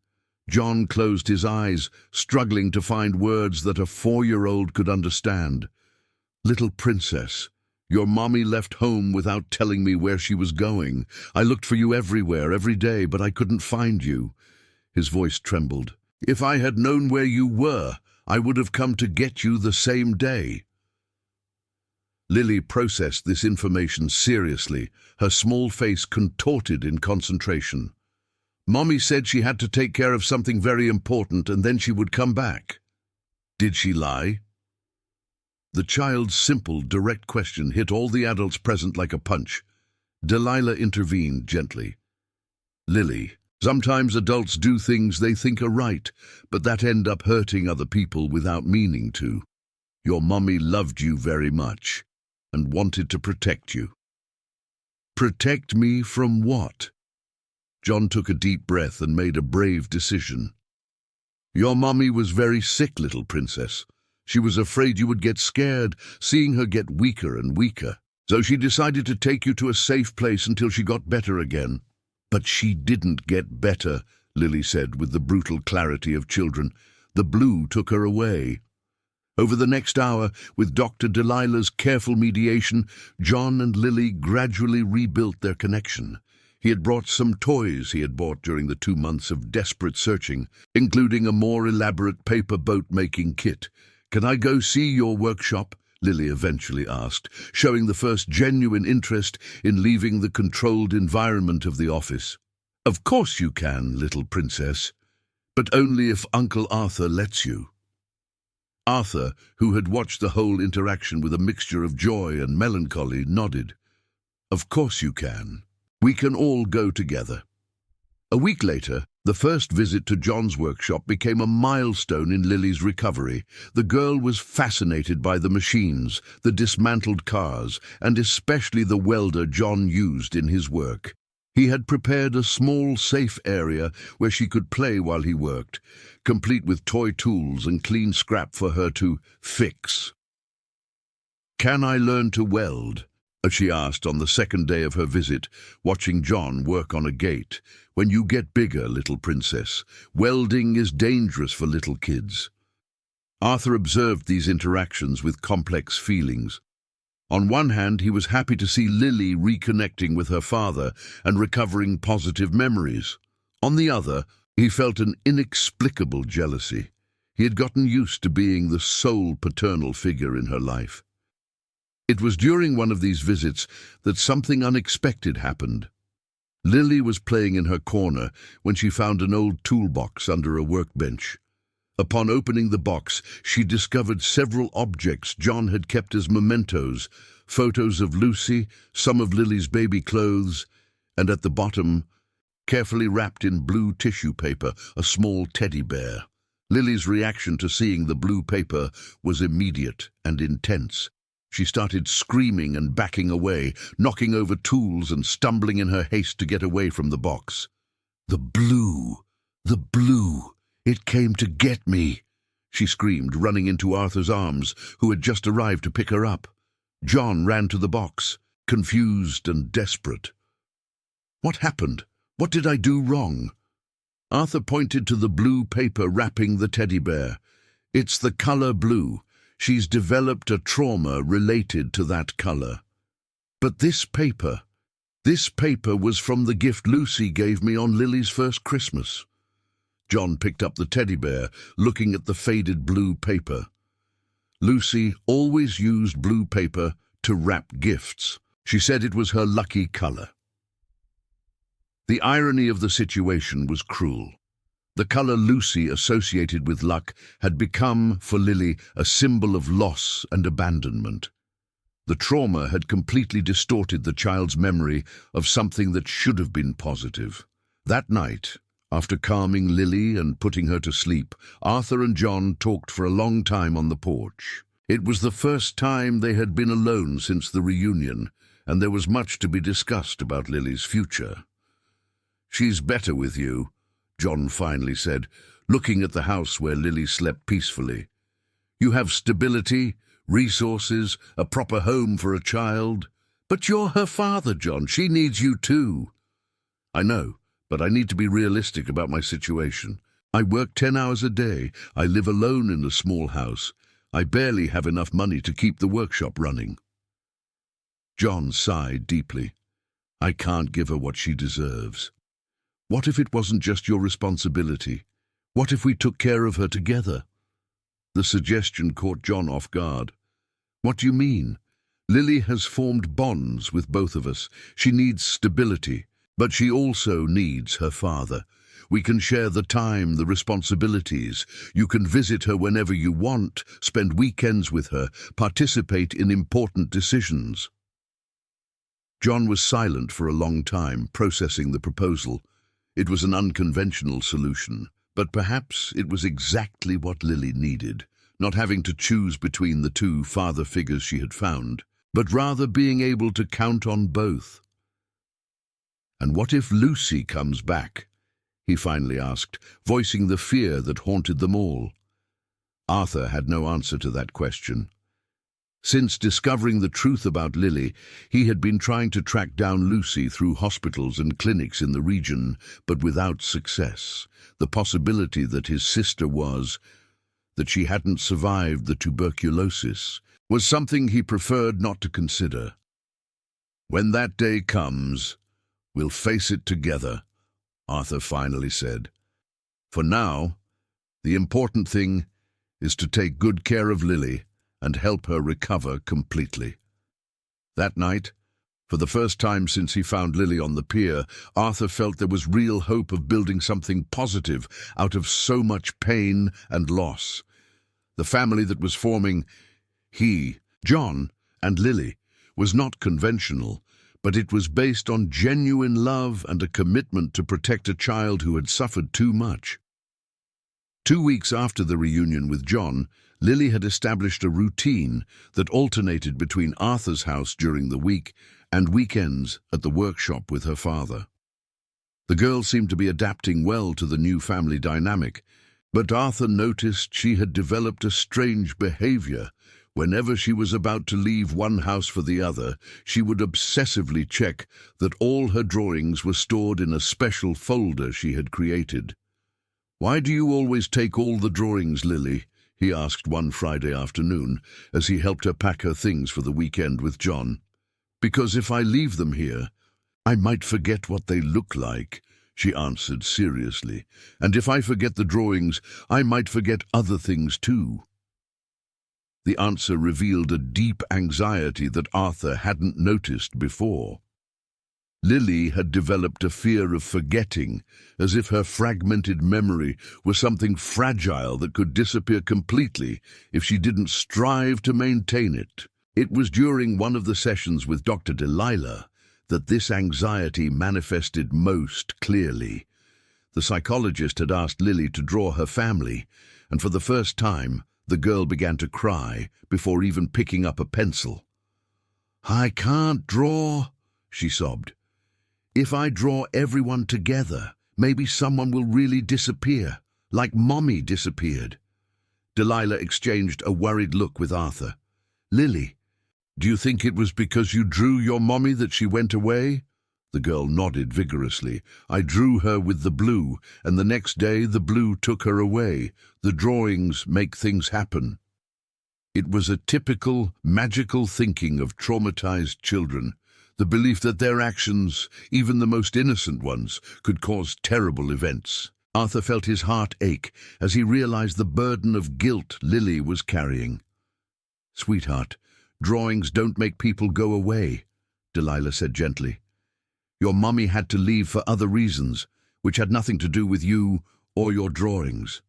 John closed his eyes, struggling to find words that a 4-year-old could understand. "Little princess, your mommy left home without telling me where she was going. I looked for you everywhere, every day, but I couldn't find you." His voice trembled. "If I had known where you were, I would have come to get you the same day." Lily processed this information seriously, her small face contorted in concentration. "Mommy said she had to take care of something very important and then she would come back. Did she lie?" The child's simple, direct question hit all the adults present like a punch. Delilah intervened gently. "Lily, sometimes adults do things they think are right, but that end up hurting other people without meaning to. Your mommy loved you very much and wanted to protect you." "Protect me from what?" John took a deep breath and made a brave decision. "Your mommy was very sick, little princess. She was afraid you would get scared, seeing her get weaker and weaker. So she decided to take you to a safe place until she got better again." "But she didn't get better," Lily said with the brutal clarity of children. "The blue took her away." Over the next hour, with Dr. Delilah's careful mediation, John and Lily gradually rebuilt their connection. He had brought some toys he had bought during the 2 months of desperate searching, including a more elaborate paper boat-making kit. "Can I go see your workshop?" Lily eventually asked, showing the first genuine interest in leaving the controlled environment of the office. "Of course you can, little princess, but only if Uncle Arthur lets you." Arthur, who had watched the whole interaction with a mixture of joy and melancholy, nodded. "Of course you can. We can all go together." A week later, the first visit to John's workshop became a milestone in Lily's recovery. The girl was fascinated by the machines, the dismantled cars, and especially the welder John used in his work. He had prepared a small, safe area where she could play while he worked, complete with toy tools and clean scrap for her to fix. "Can I learn to weld?" she asked on the second day of her visit, watching John work on a gate. "When you get bigger, little princess, welding is dangerous for little kids." Arthur observed these interactions with complex feelings. On one hand, he was happy to see Lily reconnecting with her father and recovering positive memories. On the other, he felt an inexplicable jealousy. He had gotten used to being the sole paternal figure in her life. It was during one of these visits that something unexpected happened. Lily was playing in her corner when she found an old toolbox under a workbench. Upon opening the box, she discovered several objects John had kept as mementos, photos of Lucy, some of Lily's baby clothes, and at the bottom, carefully wrapped in blue tissue paper, a small teddy bear. Lily's reaction to seeing the blue paper was immediate and intense. She started screaming and backing away, knocking over tools and stumbling in her haste to get away from the box. The blue! The blue! It came to get me! She screamed, running into Arthur's arms, who had just arrived to pick her up. John ran to the box, confused and desperate. What happened? What did I do wrong? Arthur pointed to the blue paper wrapping the teddy bear. It's the color blue. She's developed a trauma related to that color. But this paper was from the gift Lucy gave me on Lily's first Christmas. John picked up the teddy bear, looking at the faded blue paper. Lucy always used blue paper to wrap gifts. She said it was her lucky color. The irony of the situation was cruel. The color Lucy associated with luck had become, for Lily, a symbol of loss and abandonment. The trauma had completely distorted the child's memory of something that should have been positive. That night, after calming Lily and putting her to sleep, Arthur and John talked for a long time on the porch. It was the first time they had been alone since the reunion, and there was much to be discussed about Lily's future. "She's better with you," John finally said, looking at the house where Lily slept peacefully. "You have stability, resources, a proper home for a child. But you're her father, John. She needs you too." "I know, but I need to be realistic about my situation. I work 10 hours a day. I live alone in a small house. I barely have enough money to keep the workshop running." John sighed deeply. "I can't give her what she deserves. What if it wasn't just your responsibility? What if we took care of her together?" The suggestion caught John off guard. "What do you mean? Lily has formed bonds with both of us. She needs stability, but she also needs her father. We can share the time, the responsibilities. You can visit her whenever you want, spend weekends with her, participate in important decisions." John was silent for a long time, processing the proposal. It was an unconventional solution, but perhaps it was exactly what Lily needed, not having to choose between the two father figures she had found, but rather being able to count on both. "And what if Lucy comes back?" he finally asked, voicing the fear that haunted them all. Arthur had no answer to that question. Since discovering the truth about Lily, he had been trying to track down Lucy through hospitals and clinics in the region, but without success. The possibility that his sister that she hadn't survived the tuberculosis, was something he preferred not to consider. "When that day comes, we'll face it together," Arthur finally said. "For now, the important thing is to take good care of Lily and help her recover completely." That night, for the first time since he found Lily on the pier, Arthur felt there was real hope of building something positive out of so much pain and loss. The family that was forming, he, John, and Lily, was not conventional, but it was based on genuine love and a commitment to protect a child who had suffered too much. 2 weeks after the reunion with John, Lily had established a routine that alternated between Arthur's house during the week and weekends at the workshop with her father. The girl seemed to be adapting well to the new family dynamic, but Arthur noticed she had developed a strange behavior. Whenever she was about to leave one house for the other, she would obsessively check that all her drawings were stored in a special folder she had created. "Why do you always take all the drawings, Lily?" he asked one Friday afternoon, as he helped her pack her things for the weekend with John. "Because if I leave them here, I might forget what they look like," she answered seriously. "And if I forget the drawings, I might forget other things too." The answer revealed a deep anxiety that Arthur hadn't noticed before. Lily had developed a fear of forgetting, as if her fragmented memory were something fragile that could disappear completely if she didn't strive to maintain it. It was during one of the sessions with Dr. Delilah that this anxiety manifested most clearly. The psychologist had asked Lily to draw her family, and for the first time, the girl began to cry before even picking up a pencil. "I can't draw," she sobbed. "If I draw everyone together, maybe someone will really disappear, like Mommy disappeared." Delilah exchanged a worried look with Arthur. "Lily, do you think it was because you drew your mommy that she went away?" The girl nodded vigorously. "I drew her with the blue, and the next day the blue took her away. The drawings make things happen." It was a typical, magical thinking of traumatized children, the belief that their actions, even the most innocent ones, could cause terrible events. Arthur felt his heart ache as he realized the burden of guilt Lily was carrying. "Sweetheart, drawings don't make people go away," Delilah said gently. "Your mummy had to leave for other reasons, which had nothing to do with you or your drawings."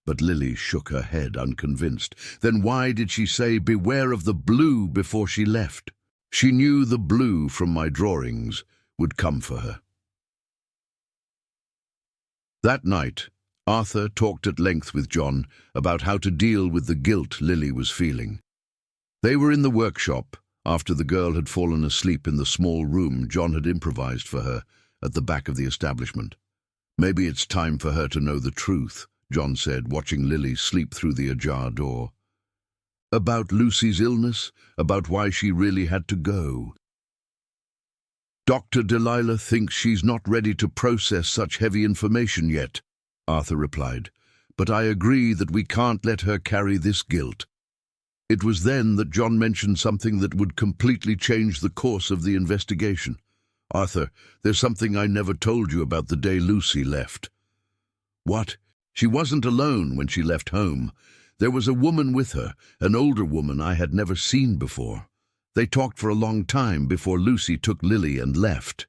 But Lily shook her head, unconvinced. Then why did she say, "Beware of the blue," before she left? She knew the blue from my drawings would come for her. That night, Arthur talked at length with John about how to deal with the guilt Lily was feeling. They were in the workshop after the girl had fallen asleep in the small room John had improvised for her at the back of the establishment. "Maybe it's time for her to know the truth," John said, watching Lily sleep through the ajar door. "About Lucy's illness, about why she really had to go." "Dr. Delilah thinks she's not ready to process such heavy information yet," Arthur replied. "But I agree that we can't let her carry this guilt." It was then that John mentioned something that would completely change the course of the investigation. "Arthur, there's something I never told you about the day Lucy left." "What?" "She wasn't alone when she left home. There was a woman with her, an older woman I had never seen before. They talked for a long time before Lucy took Lily and left."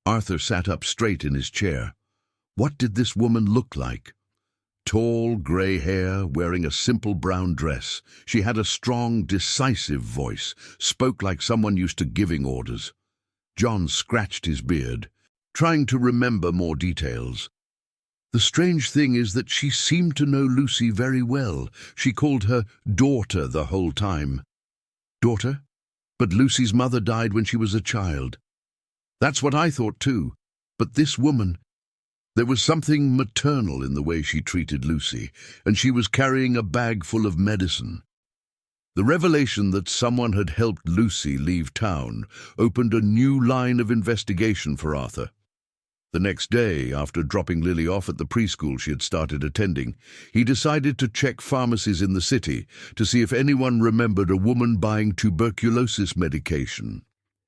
Arthur sat up straight in his chair. What did this woman look like? Tall, grey hair, wearing a simple brown dress. She had a strong, decisive voice, spoke like someone used to giving orders. John scratched his beard, trying to remember more details. "The strange thing is that she seemed to know Lucy very well. She called her daughter the whole time." "Daughter? But Lucy's mother died when she was a child." "That's what I thought too. But this woman, there was something maternal in the way she treated Lucy, and she was carrying a bag full of medicine." The revelation that someone had helped Lucy leave town opened a new line of investigation for Arthur. The next day, after dropping Lily off at the preschool she had started attending, he decided to check pharmacies in the city to see if anyone remembered a woman buying tuberculosis medication.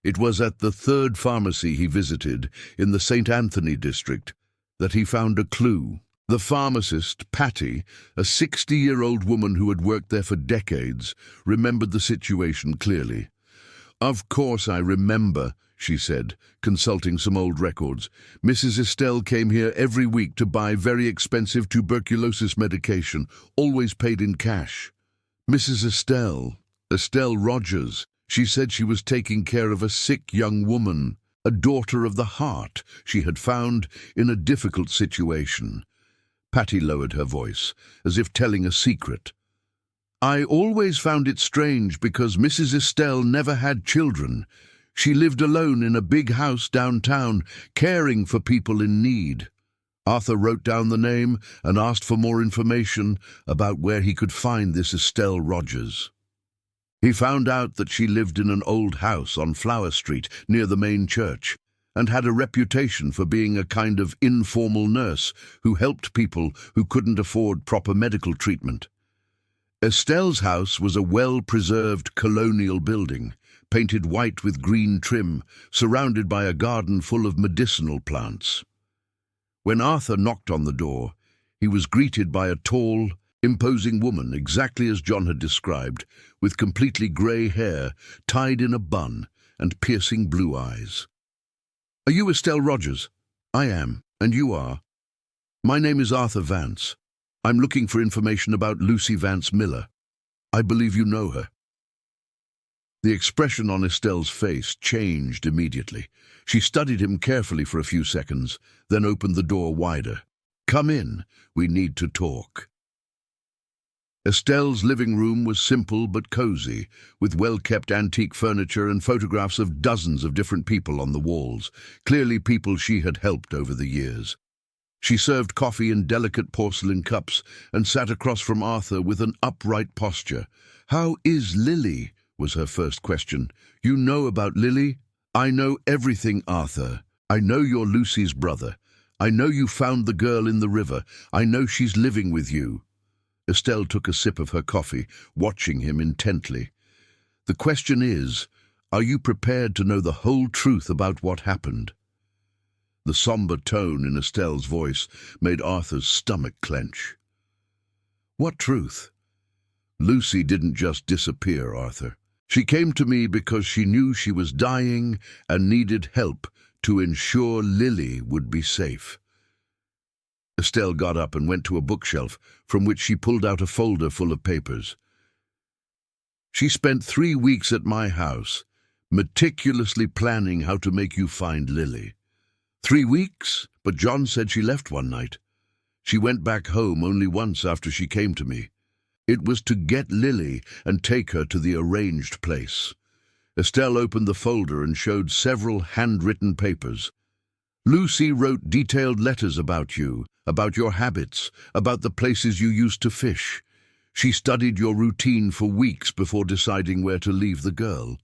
It was at the third pharmacy he visited, in the St. Anthony district, that he found a clue. The pharmacist, Patty, a 60-year-old woman who had worked there for decades, remembered the situation clearly. "Of course I remember," she said, consulting some old records. "Mrs. Estelle came here every week to buy very expensive tuberculosis medication, always paid in cash. Mrs. Estelle Rogers. She said she was taking care of a sick young woman, a daughter of the heart she had found in a difficult situation." Patty lowered her voice, as if telling a secret. "I always found it strange because Mrs. Estelle never had children. She lived alone in a big house downtown, caring for people in need." Arthur wrote down the name and asked for more information about where he could find this Estelle Rogers. He found out that she lived in an old house on Flower Street near the main church, and had a reputation for being a kind of informal nurse who helped people who couldn't afford proper medical treatment. Estelle's house was a well-preserved colonial building, painted white with green trim, surrounded by a garden full of medicinal plants. When Arthur knocked on the door, he was greeted by a tall, Imposing woman, exactly as John had described, with completely grey hair, tied in a bun, and piercing blue eyes. "Are you Estelle Rogers?" "I am. And you are?" "My name is Arthur Vance. I'm looking for information about Lucy Vance Miller. I believe you know her." The expression on Estelle's face changed immediately. She studied him carefully for a few seconds, then opened the door wider. "Come in. We need to talk." Estelle's living room was simple but cozy, with well-kept antique furniture and photographs of dozens of different people on the walls, clearly people she had helped over the years. She served coffee in delicate porcelain cups and sat across from Arthur with an upright posture. "How is Lily?" was her first question. "You know about Lily?" "I know everything, Arthur. I know you're Lucy's brother. I know you found the girl in the river. I know she's living with you." Estelle took a sip of her coffee, watching him intently. "The question is, are you prepared to know the whole truth about what happened?" The somber tone in Estelle's voice made Arthur's stomach clench. "What truth?" "Lucy didn't just disappear, Arthur. She came to me because she knew she was dying and needed help to ensure Lily would be safe." Estelle got up and went to a bookshelf, from which she pulled out a folder full of papers. "She spent 3 weeks at my house, meticulously planning how to make you find Lily." 3 weeks? But John said she left one night. She went back home only once after she came to me. It was to get Lily and take her to the arranged place. Estelle opened the folder and showed several handwritten papers. "Lucy wrote detailed letters about you, about your habits, about the places you used to fish. She studied your routine for weeks before deciding where to leave the girl."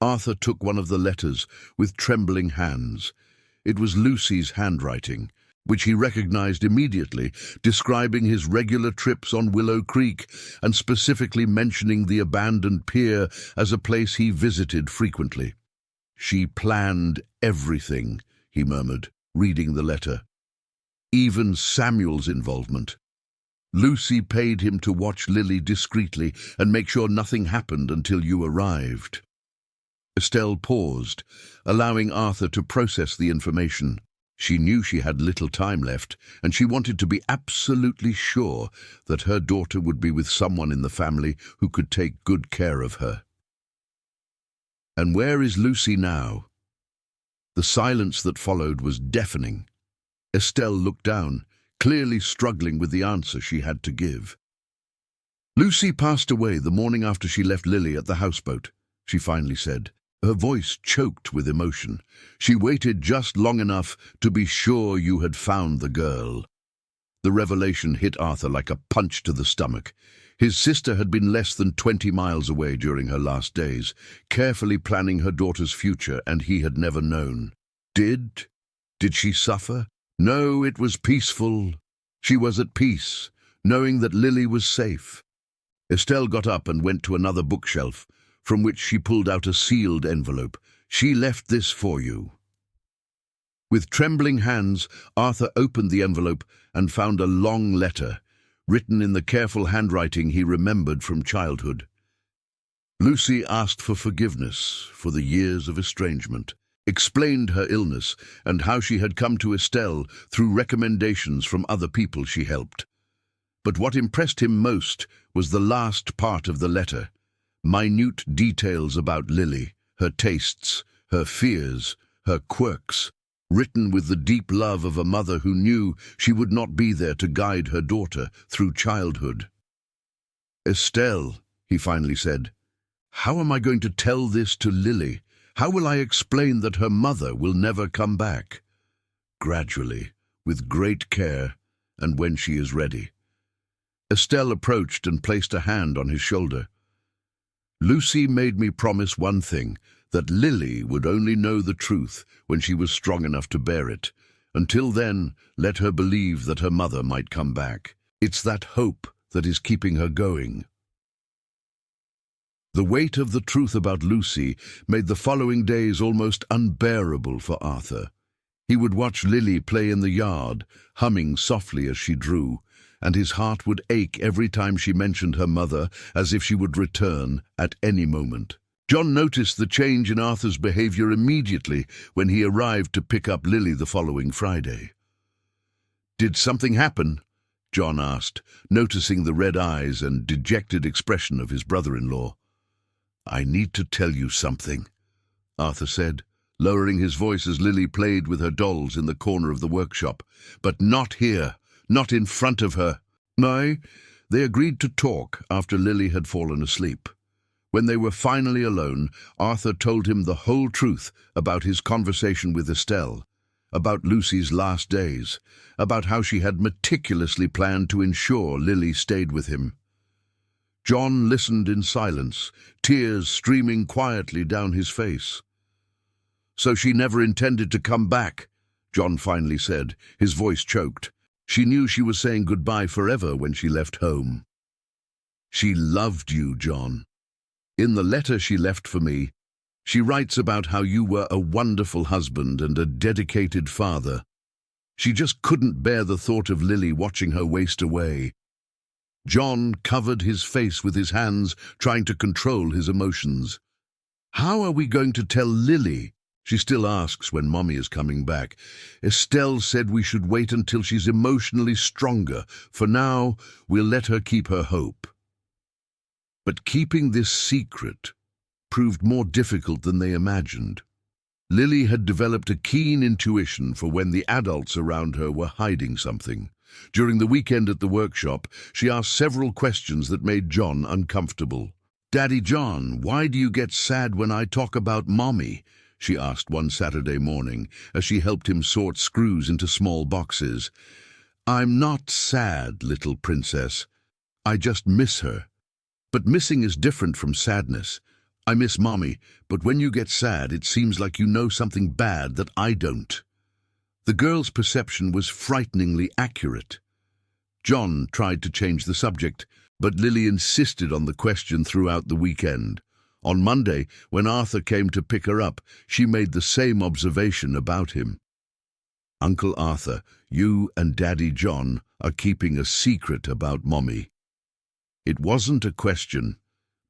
Arthur took one of the letters with trembling hands. It was Lucy's handwriting, which he recognized immediately, describing his regular trips on Willow Creek and specifically mentioning the abandoned pier as a place he visited frequently. "She planned everything," he murmured, reading the letter. "Even Samuel's involvement. Lucy paid him to watch Lily discreetly and make sure nothing happened until you arrived." Estelle paused, allowing Arthur to process the information. She knew she had little time left, and she wanted to be absolutely sure that her daughter would be with someone in the family who could take good care of her. "And where is Lucy now?" The silence that followed was deafening. Estelle looked down, clearly struggling with the answer she had to give. "Lucy passed away the morning after she left Lily at the houseboat," she finally said. Her voice choked with emotion. "She waited just long enough to be sure you had found the girl." The revelation hit Arthur like a punch to the stomach. His sister had been less than 20 miles away during her last days, carefully planning her daughter's future, and he had never known. Did she suffer? No, it was peaceful. She was at peace, knowing that Lily was safe. Estelle got up and went to another bookshelf, from which she pulled out a sealed envelope. "She left this for you." With trembling hands, Arthur opened the envelope and found a long letter, written in the careful handwriting he remembered from childhood. Lucy asked for forgiveness for the years of estrangement, explained her illness and how she had come to Estelle through recommendations from other people she helped. But what impressed him most was the last part of the letter. Minute details about Lily, her tastes, her fears, her quirks, written with the deep love of a mother who knew she would not be there to guide her daughter through childhood. "Estelle," he finally said, "how am I going to tell this to Lily? How will I explain that her mother will never come back?" "Gradually, with great care, and when she is ready." Estelle approached and placed a hand on his shoulder. "Lucy made me promise one thing, that Lily would only know the truth when she was strong enough to bear it. Until then, let her believe that her mother might come back. It's that hope that is keeping her going." The weight of the truth about Lucy made the following days almost unbearable for Arthur. He would watch Lily play in the yard, humming softly as she drew, and his heart would ache every time she mentioned her mother, as if she would return at any moment. John noticed the change in Arthur's behavior immediately when he arrived to pick up Lily the following Friday. "Did something happen?" John asked, noticing the red eyes and dejected expression of his brother-in-law. "I need to tell you something," Arthur said, lowering his voice as Lily played with her dolls in the corner of the workshop. "But not here, not in front of her." They agreed to talk after Lily had fallen asleep. When they were finally alone, Arthur told him the whole truth about his conversation with Estelle, about Lucy's last days, about how she had meticulously planned to ensure Lily stayed with him. John listened in silence, tears streaming quietly down his face. "So she never intended to come back," John finally said, his voice choked. "She knew she was saying goodbye forever when she left home." "She loved you, John. In the letter she left for me, she writes about how you were a wonderful husband and a dedicated father. She just couldn't bear the thought of Lily watching her waste away." John covered his face with his hands, trying to control his emotions. "How are we going to tell Lily? She still asks when Mommy is coming back. Estelle said we should wait until she's emotionally stronger. For now, we'll let her keep her hope." But keeping this secret proved more difficult than they imagined. Lily had developed a keen intuition for when the adults around her were hiding something. During the weekend at the workshop, she asked several questions that made John uncomfortable. "Daddy John, why do you get sad when I talk about Mommy?" she asked one Saturday morning as she helped him sort screws into small boxes. "I'm not sad, little princess. I just miss her. But missing is different from sadness. I miss Mommy, but when you get sad, it seems like you know something bad that I don't." The girl's perception was frighteningly accurate. John tried to change the subject, but Lily insisted on the question throughout the weekend. On Monday, when Arthur came to pick her up, she made the same observation about him. "Uncle Arthur, you and Daddy John are keeping a secret about Mommy." It wasn't a question,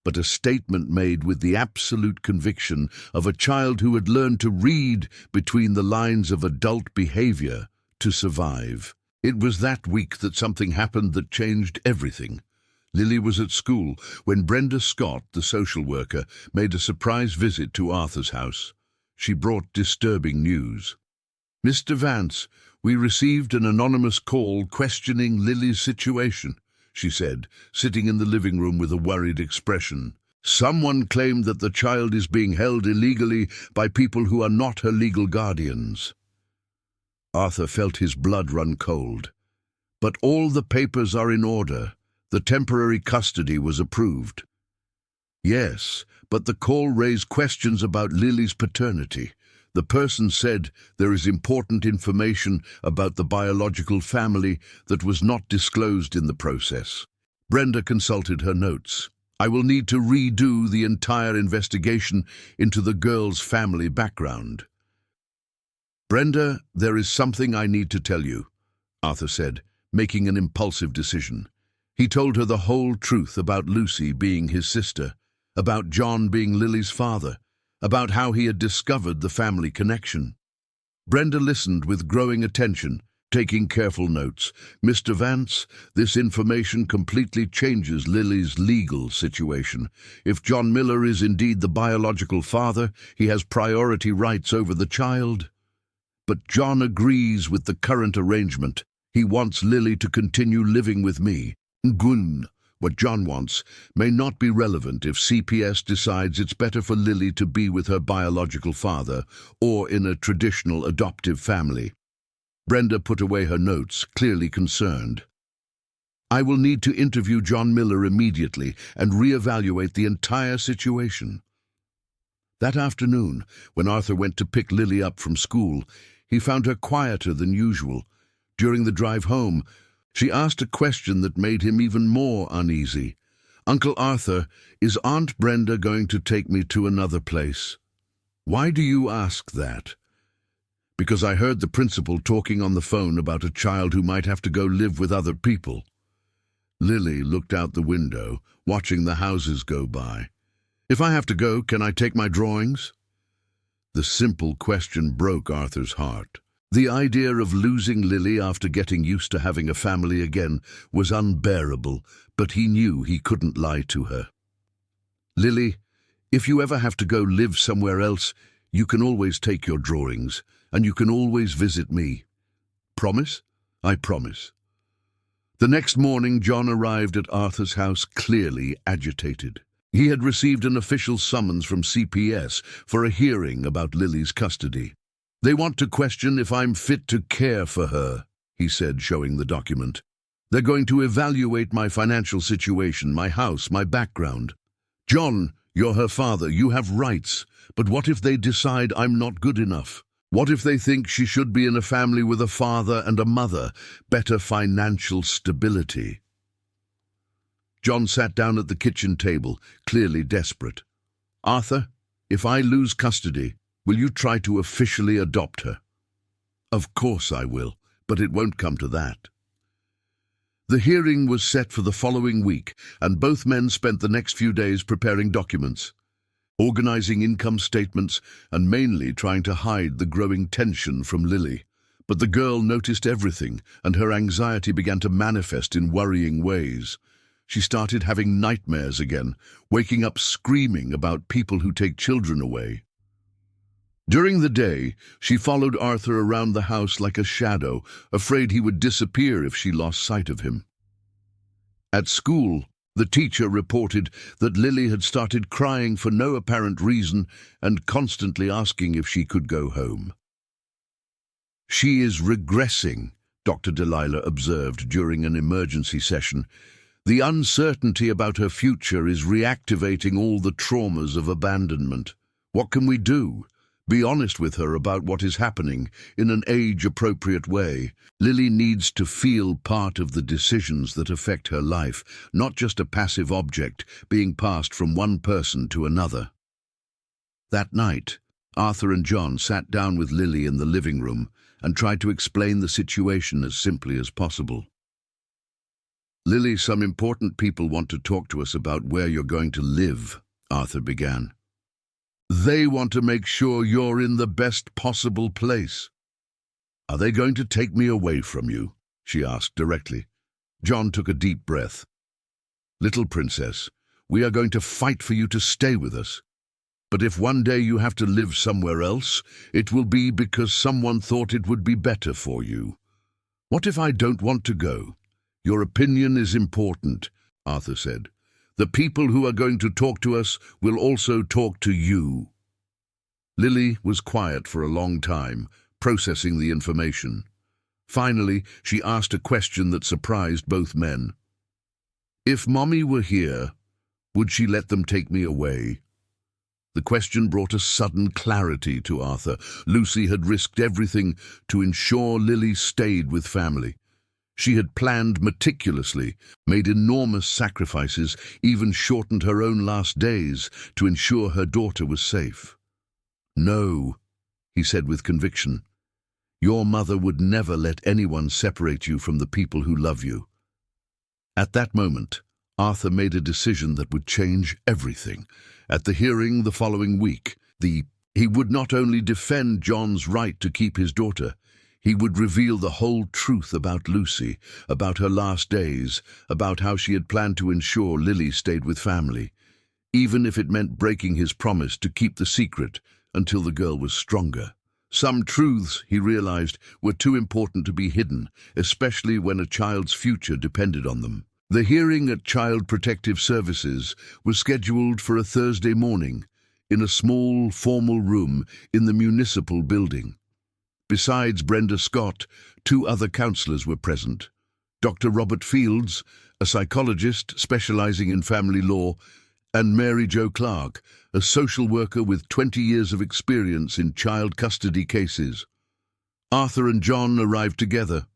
but a statement made with the absolute conviction of a child who had learned to read between the lines of adult behavior to survive. It was that week that something happened that changed everything. Lily was at school when Brenda Scott, the social worker, made a surprise visit to Arthur's house. She brought disturbing news. "Mr. Vance, we received an anonymous call questioning Lily's situation," she said, sitting in the living room with a worried expression. "Someone claimed that the child is being held illegally by people who are not her legal guardians." Arthur felt his blood run cold. "But all the papers are in order. The temporary custody was approved." "Yes, but the call raised questions about Lily's paternity. The person said there is important information about the biological family that was not disclosed in the process." Brenda consulted her notes. "I will need to redo the entire investigation into the girl's family background." "Brenda, there is something I need to tell you," Arthur said, making an impulsive decision. He told her the whole truth about Lucy being his sister, about John being Lily's father, about how he had discovered the family connection. Brenda listened with growing attention, taking careful notes. "Mr. Vance, this information completely changes Lily's legal situation. If John Miller is indeed the biological father, he has priority rights over the child. But John agrees with the current arrangement. He wants Lily to continue living with me. Gun. What John wants may not be relevant if CPS decides it's better for Lily to be with her biological father or in a traditional adoptive family." Brenda put away her notes, clearly concerned. "I will need to interview John Miller immediately and reevaluate the entire situation." That afternoon, when Arthur went to pick Lily up from school, he found her quieter than usual. During the drive home, she asked a question that made him even more uneasy. "Uncle Arthur, is Aunt Brenda going to take me to another place?" "Why do you ask that?" "Because I heard the principal talking on the phone about a child who might have to go live with other people." Lily looked out the window, watching the houses go by. "If I have to go, can I take my drawings?" The simple question broke Arthur's heart. The idea of losing Lily after getting used to having a family again was unbearable, but he knew he couldn't lie to her. "Lily, if you ever have to go live somewhere else, you can always take your drawings, and you can always visit me. Promise?" "I promise." The next morning, John arrived at Arthur's house clearly agitated. He had received an official summons from CPS for a hearing about Lily's custody. "They want to question if I'm fit to care for her," he said, showing the document. "They're going to evaluate my financial situation, my house, my background. John, you're her father, you have rights, but what if they decide I'm not good enough? What if they think she should be in a family with a father and a mother, better financial stability?" John sat down at the kitchen table, clearly desperate. "Arthur, if I lose custody, will you try to officially adopt her?" "Of course I will, but it won't come to that." The hearing was set for the following week, and both men spent the next few days preparing documents, organizing income statements, and mainly trying to hide the growing tension from Lily. But the girl noticed everything, and her anxiety began to manifest in worrying ways. She started having nightmares again, waking up screaming about people who take children away. During the day, she followed Arthur around the house like a shadow, afraid he would disappear if she lost sight of him. At school, the teacher reported that Lily had started crying for no apparent reason and constantly asking if she could go home. "She is regressing," Dr. Delilah observed during an emergency session. "The uncertainty about her future is reactivating all the traumas of abandonment. What can we do? Be honest with her about what is happening in an age-appropriate way. Lily needs to feel part of the decisions that affect her life, not just a passive object being passed from one person to another." That night, Arthur and John sat down with Lily in the living room and tried to explain the situation as simply as possible. "Lily, some important people want to talk to us about where you're going to live," Arthur began. "They want to make sure you're in the best possible place." "Are they going to take me away from you?" she asked directly. John took a deep breath. "Little princess, we are going to fight for you to stay with us. But if one day you have to live somewhere else, it will be because someone thought it would be better for you. What if I don't want to go? Your opinion is important," Arthur said. "The people who are going to talk to us will also talk to you." Lily was quiet for a long time, processing the information. Finally, she asked a question that surprised both men. "If Mommy were here, would she let them take me away?" The question brought a sudden clarity to Arthur. Lucy had risked everything to ensure Lily stayed with family. She had planned meticulously, made enormous sacrifices, even shortened her own last days to ensure her daughter was safe. "No," he said with conviction. "Your mother would never let anyone separate you from the people who love you." At that moment, Arthur made a decision that would change everything. At the hearing the following week, he would not only defend John's right to keep his daughter, he would reveal the whole truth about Lucy, about her last days, about how she had planned to ensure Lily stayed with family, even if it meant breaking his promise to keep the secret until the girl was stronger. Some truths, he realized, were too important to be hidden, especially when a child's future depended on them. The hearing at Child Protective Services was scheduled for a Thursday morning in a small, formal room in the municipal building. Besides Brenda Scott, 2 other counselors were present. Dr. Robert Fields, a psychologist specializing in family law, and Mary Jo Clark, a social worker with 20 years of experience in child custody cases. Arthur and John arrived together,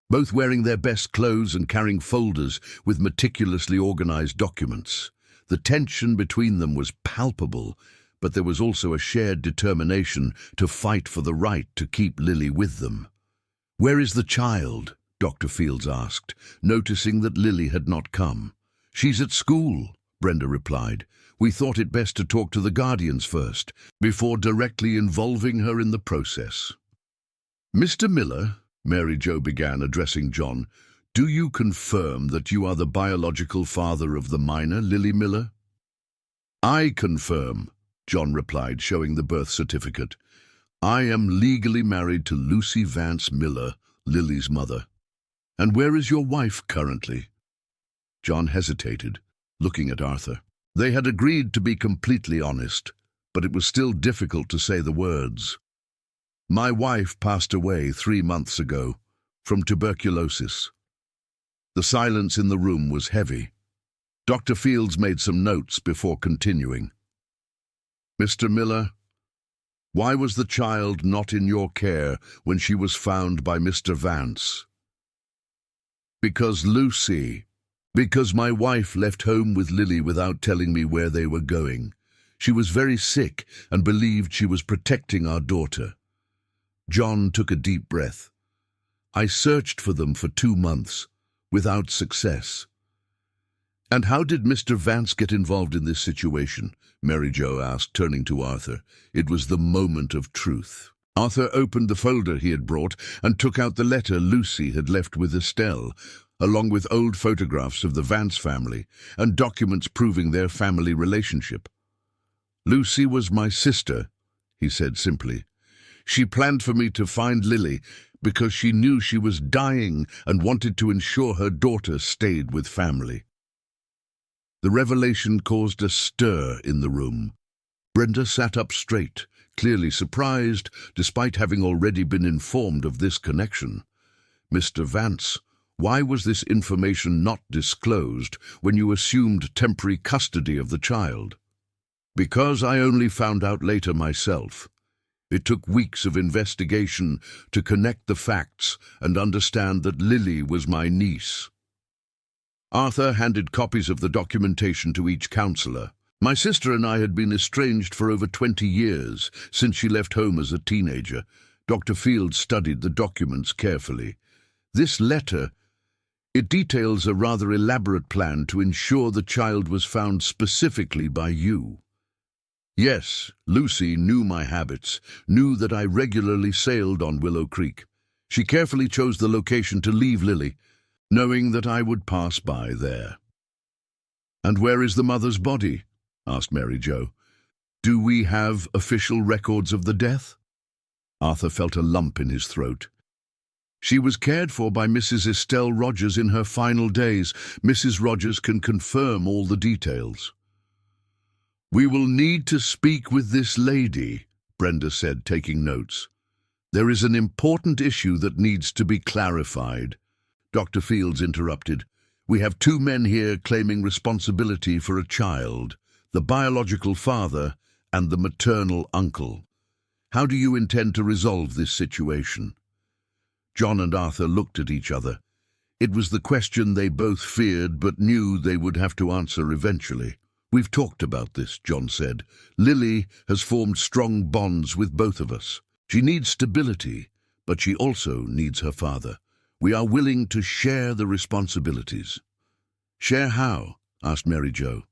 both wearing their best clothes and carrying folders with meticulously organized documents. The tension between them was palpable, but there was also a shared determination to fight for the right to keep Lily with them. "Where is the child?" Dr. Fields asked, noticing that Lily had not come. "She's at school," Brenda replied. "We thought it best to talk to the guardians first, before directly involving her in the process." "Mr. Miller," Mary Jo began, addressing John, "do you confirm that you are the biological father of the minor, Lily Miller?" "I confirm," John replied, showing the birth certificate. "I am legally married to Lucy Vance Miller, Lily's mother." "And where is your wife currently?" John hesitated, looking at Arthur. They had agreed to be completely honest, but it was still difficult to say the words. "My wife passed away 3 months ago, from tuberculosis." The silence in the room was heavy. Dr. Fields made some notes before continuing. "Mr. Miller, why was the child not in your care when she was found by Mr. Vance?" Because my wife left home with Lily without telling me where they were going. She was very sick and believed she was protecting our daughter." John took a deep breath. "I searched for them for 2 months, without success." "And how did Mr. Vance get involved in this situation?" Mary Jo asked, turning to Arthur. It was the moment of truth. Arthur opened the folder he had brought and took out the letter Lucy had left with Estelle, along with old photographs of the Vance family and documents proving their family relationship. "Lucy was my sister," he said simply. "She planned for me to find Lily because she knew she was dying and wanted to ensure her daughter stayed with family." The revelation caused a stir in the room. Brenda sat up straight, clearly surprised, despite having already been informed of this connection. "Mr. Vance, why was this information not disclosed when you assumed temporary custody of the child?" "Because I only found out later myself. It took weeks of investigation to connect the facts and understand that Lily was my niece." Arthur handed copies of the documentation to each counselor. "My sister and I had been estranged for over 20 years, since she left home as a teenager." Dr. Fields studied the documents carefully. "This letter, it details a rather elaborate plan to ensure the child was found specifically by you. Yes, Lucy knew my habits, knew that I regularly sailed on Willow Creek. She carefully chose the location to leave Lily, knowing that I would pass by there." "And where is the mother's body?" asked Mary Jo. "Do we have official records of the death?" Arthur felt a lump in his throat. "She was cared for by Mrs. Estelle Rogers in her final days. Mrs. Rogers can confirm all the details." "We will need to speak with this lady," Brenda said, taking notes. "There is an important issue that needs to be clarified." Dr. Fields interrupted. "We have 2 men here claiming responsibility for a child, the biological father and the maternal uncle. How do you intend to resolve this situation?" John and Arthur looked at each other. It was the question they both feared but knew they would have to answer eventually. "We've talked about this," John said. "Lily has formed strong bonds with both of us. She needs stability, but she also needs her father. We are willing to share the responsibilities." "Share how?" asked Mary Jo.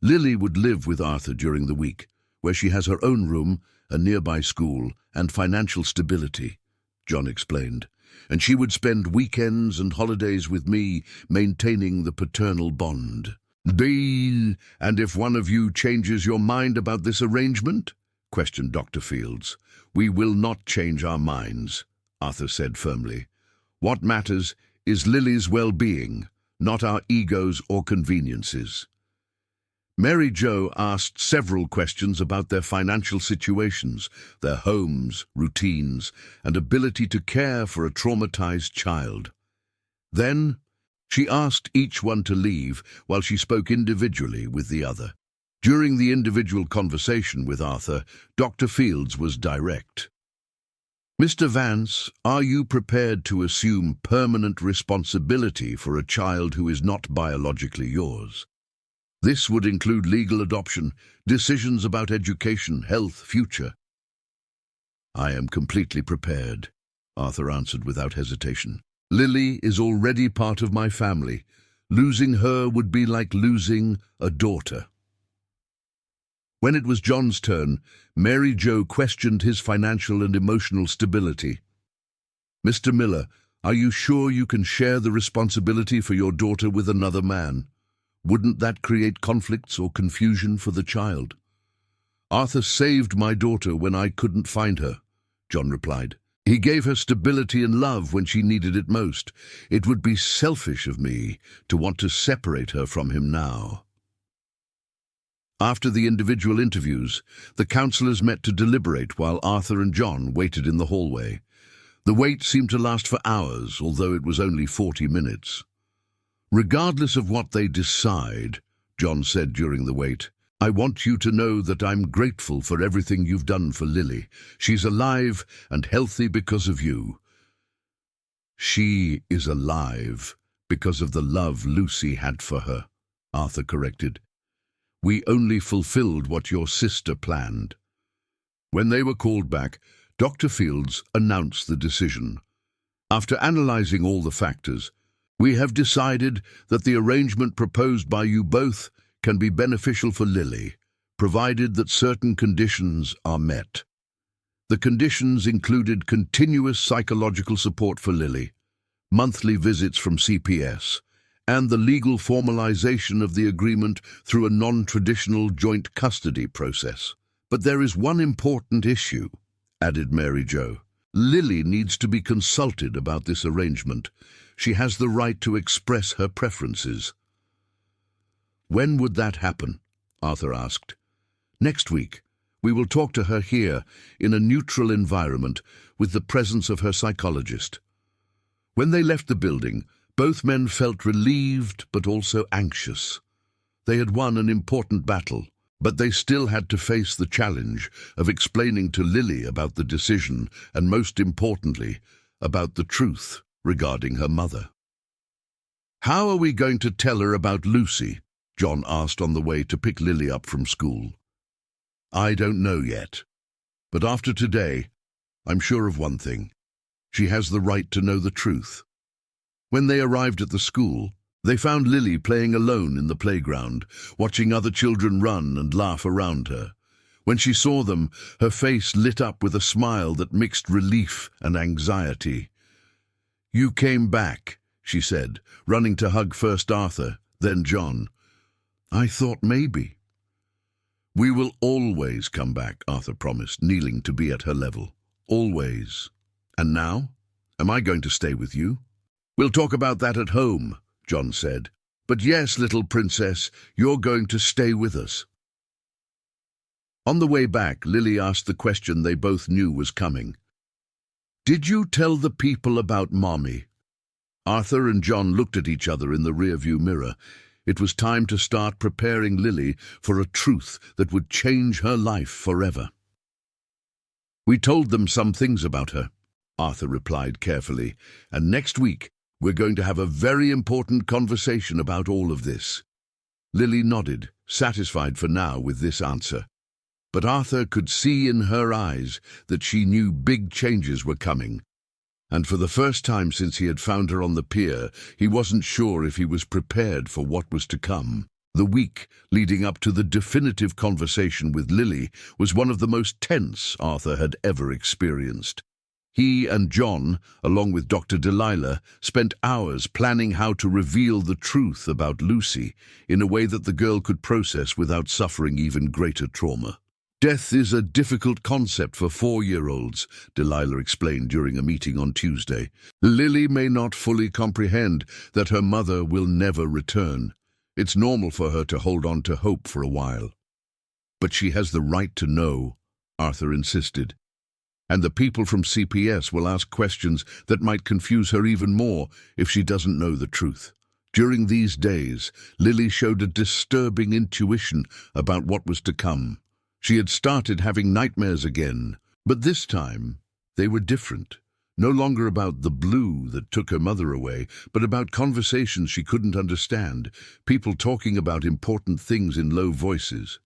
"Lily would live with Arthur during the week, where she has her own room, a nearby school, and financial stability," John explained. "And she would spend weekends and holidays with me, maintaining the paternal bond." "Deal. And if one of you changes your mind about this arrangement?" questioned Dr. Fields. "We will not change our minds," Arthur said firmly. "What matters is Lily's well-being, not our egos or conveniences." Mary Jo asked several questions about their financial situations, their homes, routines, and ability to care for a traumatized child. Then, she asked each one to leave while she spoke individually with the other. During the individual conversation with Arthur, Dr. Fields was direct. "Mr. Vance, are you prepared to assume permanent responsibility for a child who is not biologically yours? This would include legal adoption, decisions about education, health, future." "I am completely prepared," Arthur answered without hesitation. Lily is already part of my family. Losing her would be like losing a daughter. When it was John's turn, Mary Jo questioned his financial and emotional stability. "Mr. Miller, are you sure you can share the responsibility for your daughter with another man? Wouldn't that create conflicts or confusion for the child?" "Arthur saved my daughter when I couldn't find her," John replied. "He gave her stability and love when she needed it most. It would be selfish of me to want to separate her from him now." After the individual interviews, the counselors met to deliberate while Arthur and John waited in the hallway. The wait seemed to last for hours, although it was only 40 minutes. "Regardless of what they decide," John said during the wait, "I want you to know that I'm grateful for everything you've done for Lily. She's alive and healthy because of you." "She is alive because of the love Lucy had for her," Arthur corrected. "We only fulfilled what your sister planned." When they were called back, Dr. Fields announced the decision. "After analyzing all the factors, we have decided that the arrangement proposed by you both can be beneficial for Lily, provided that certain conditions are met." The conditions included continuous psychological support for Lily, monthly visits from CPS, and the legal formalization of the agreement through a non-traditional joint custody process. "But there is one important issue," added Mary Jo. "Lily needs to be consulted about this arrangement. She has the right to express her preferences." "When would that happen?" Arthur asked. "Next week. We will talk to her here, in a neutral environment, with the presence of her psychologist." When they left the building, both men felt relieved but also anxious. They had won an important battle, but they still had to face the challenge of explaining to Lily about the decision and, most importantly, about the truth regarding her mother. "How are we going to tell her about Lucy?" John asked on the way to pick Lily up from school. "I don't know yet. But after today, I'm sure of one thing. She has the right to know the truth." When they arrived at the school, they found Lily playing alone in the playground, watching other children run and laugh around her. When she saw them, her face lit up with a smile that mixed relief and anxiety. "You came back," she said, running to hug first Arthur, then John. "I thought maybe." "We will always come back," Arthur promised, kneeling to be at her level. "Always. And now? Am I going to stay with you?" "We'll talk about that at home," John said. "But yes, little princess, you're going to stay with us." On the way back, Lily asked the question they both knew was coming. "Did you tell the people about Mommy?" Arthur and John looked at each other in the rearview mirror. It was time to start preparing Lily for a truth that would change her life forever. "We told them some things about her," Arthur replied carefully, "and next week we're going to have a very important conversation about all of this." Lily nodded, satisfied for now with this answer. But Arthur could see in her eyes that she knew big changes were coming. And for the first time since he had found her on the pier, he wasn't sure if he was prepared for what was to come. The week leading up to the definitive conversation with Lily was one of the most tense Arthur had ever experienced. He and John, along with Dr. Delilah, spent hours planning how to reveal the truth about Lucy in a way that the girl could process without suffering even greater trauma. "Death is a difficult concept for 4-year-olds, Delilah explained during a meeting on Tuesday. "Lily may not fully comprehend that her mother will never return. It's normal for her to hold on to hope for a while." "But she has the right to know," Arthur insisted. "And the people from CPS will ask questions that might confuse her even more if she doesn't know the truth." During these days, Lily showed a disturbing intuition about what was to come. She had started having nightmares again, but this time they were different. No longer about the blue that took her mother away, but about conversations she couldn't understand, people talking about important things in low voices.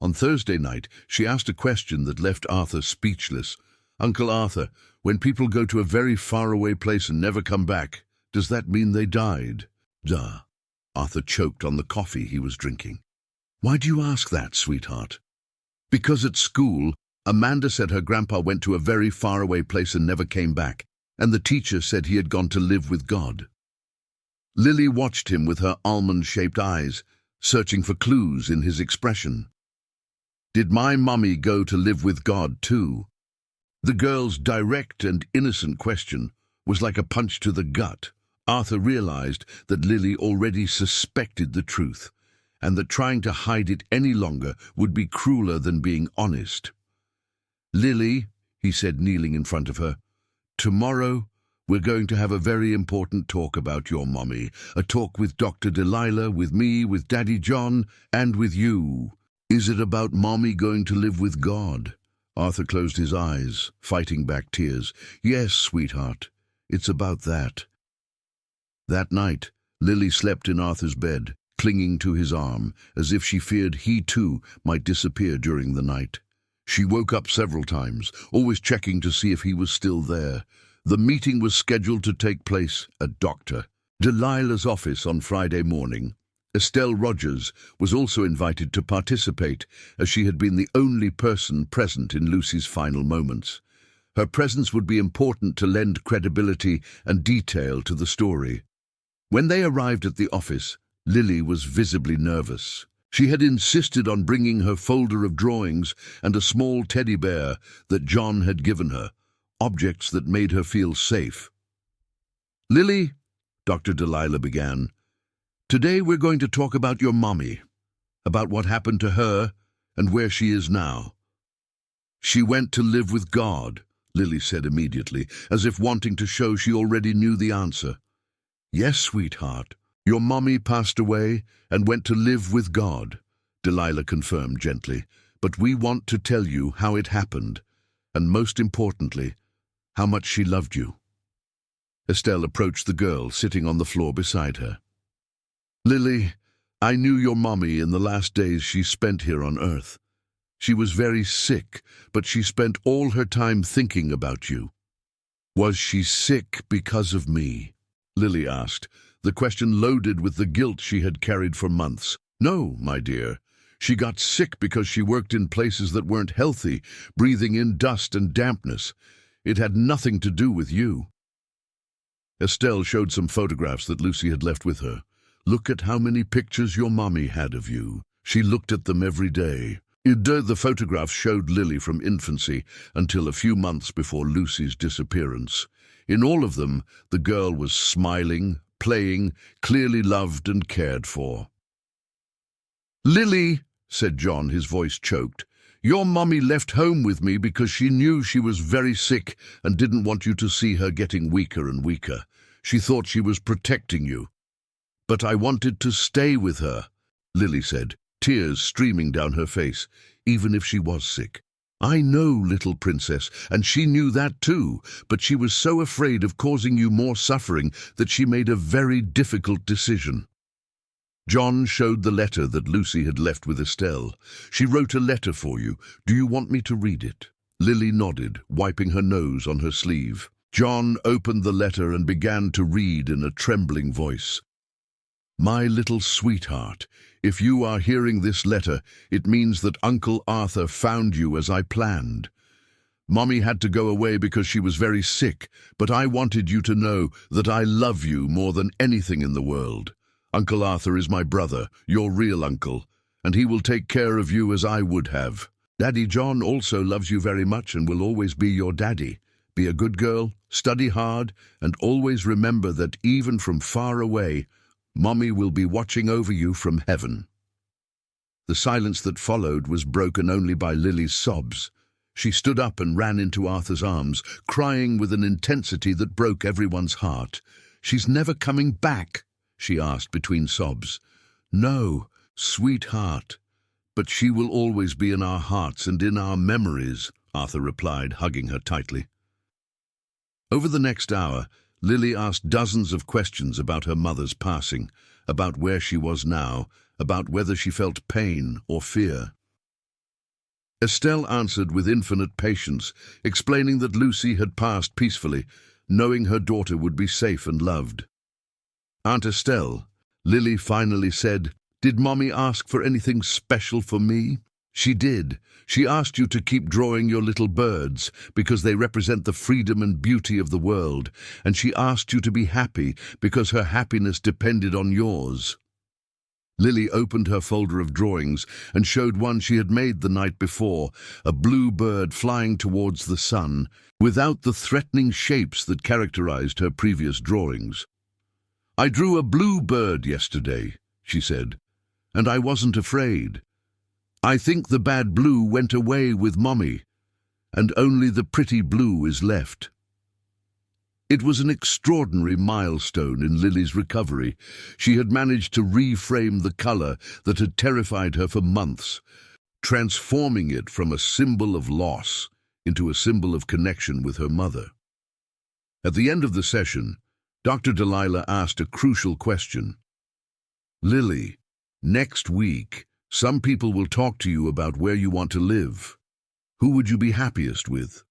On Thursday night, she asked a question that left Arthur speechless. "Uncle Arthur, When people go to a very faraway place and never come back, does that mean they died? Duh. Arthur choked on the coffee he was drinking. Why do you ask that, sweetheart? Because at school, Amanda said her grandpa went to a very faraway place and never came back, and the teacher said he had gone to live with God. Lily watched him with her almond-shaped eyes, searching for clues in his expression. Did my mummy go to live with God too? The girl's direct and innocent question was like a punch to the gut. Arthur realized that Lily already suspected the truth, and that trying to hide it any longer would be crueler than being honest. Lily, he said, kneeling in front of her, tomorrow we're going to have a very important talk about your mommy, a talk with Dr. Delilah, with me, with Daddy John, and with you. Is it about mommy going to live with God? Arthur closed his eyes, fighting back tears. Yes, sweetheart, it's about that. That night, Lily slept in Arthur's bed, clinging to his arm, as if she feared he too might disappear during the night. She woke up several times, always checking to see if he was still there. The meeting was scheduled to take place at Dr. Delilah's office on Friday morning. Estelle Rogers was also invited to participate, as she had been the only person present in Lucy's final moments. Her presence would be important to lend credibility and detail to the story. When they arrived at the office, Lily was visibly nervous. She had insisted on bringing her folder of drawings and a small teddy bear that John had given her, objects that made her feel safe. Lily, Dr. Delilah began, today we're going to talk about your mommy, about what happened to her and where she is now. She went to live with God, Lily said immediately, as if wanting to show she already knew the answer. Yes, sweetheart, your mommy passed away and went to live with God, Delilah confirmed gently, but we want to tell you how it happened, and most importantly, how much she loved you. Estelle approached the girl sitting on the floor beside her. Lily, I knew your mommy in the last days she spent here on Earth. She was very sick, but she spent all her time thinking about you. Was she sick because of me? Lily asked, the question loaded with the guilt she had carried for months. No, my dear. She got sick because she worked in places that weren't healthy, breathing in dust and dampness. It had nothing to do with you. Estelle showed some photographs that Lucy had left with her. Look at how many pictures your mommy had of you. She looked at them every day. The photographs showed Lily from infancy until a few months before Lucy's disappearance. In all of them, the girl was smiling, playing, clearly loved and cared for. Lily, said John, his voice choked, your mommy left home with me because she knew she was very sick and didn't want you to see her getting weaker and weaker. She thought she was protecting you. But I wanted to stay with her, Lily said, tears streaming down her face, even if she was sick. I know, little princess, and she knew that too, but she was so afraid of causing you more suffering that she made a very difficult decision. John showed the letter that Lucy had left with Estelle. She wrote a letter for you. Do you want me to read it? Lily nodded, wiping her nose on her sleeve. John opened the letter and began to read in a trembling voice. My little sweetheart, if you are hearing this letter, it means that Uncle Arthur found you as I planned. Mommy had to go away because she was very sick, but I wanted you to know that I love you more than anything in the world. Uncle Arthur is my brother, your real uncle, and he will take care of you as I would have. Daddy John also loves you very much and will always be your daddy. Be a good girl, study hard, and always remember that even from far away, Mommy will be watching over you from heaven. The silence that followed was broken only by Lily's sobs. She stood up and ran into Arthur's arms, crying with an intensity that broke everyone's heart. She's never coming back, she asked between sobs. No, sweetheart, but she will always be in our hearts and in our memories, Arthur replied, hugging her tightly. Over the next hour, Lily asked dozens of questions about her mother's passing, about where she was now, about whether she felt pain or fear. Estelle answered with infinite patience, explaining that Lucy had passed peacefully, knowing her daughter would be safe and loved. "Aunt Estelle," Lily finally said, "did Mommy ask for anything special for me?" "She did. She asked you to keep drawing your little birds because they represent the freedom and beauty of the world, and she asked you to be happy because her happiness depended on yours." Lily opened her folder of drawings and showed one she had made the night before, a blue bird flying towards the sun, without the threatening shapes that characterized her previous drawings. "I drew a blue bird yesterday," she said, "and I wasn't afraid. I think the bad blue went away with Mommy, and only the pretty blue is left." It was an extraordinary milestone in Lily's recovery. She had managed to reframe the color that had terrified her for months, transforming it from a symbol of loss into a symbol of connection with her mother. At the end of the session, Dr. Delilah asked a crucial question. "Lily, next week, some people will talk to you about where you want to live. Who would you be happiest with?"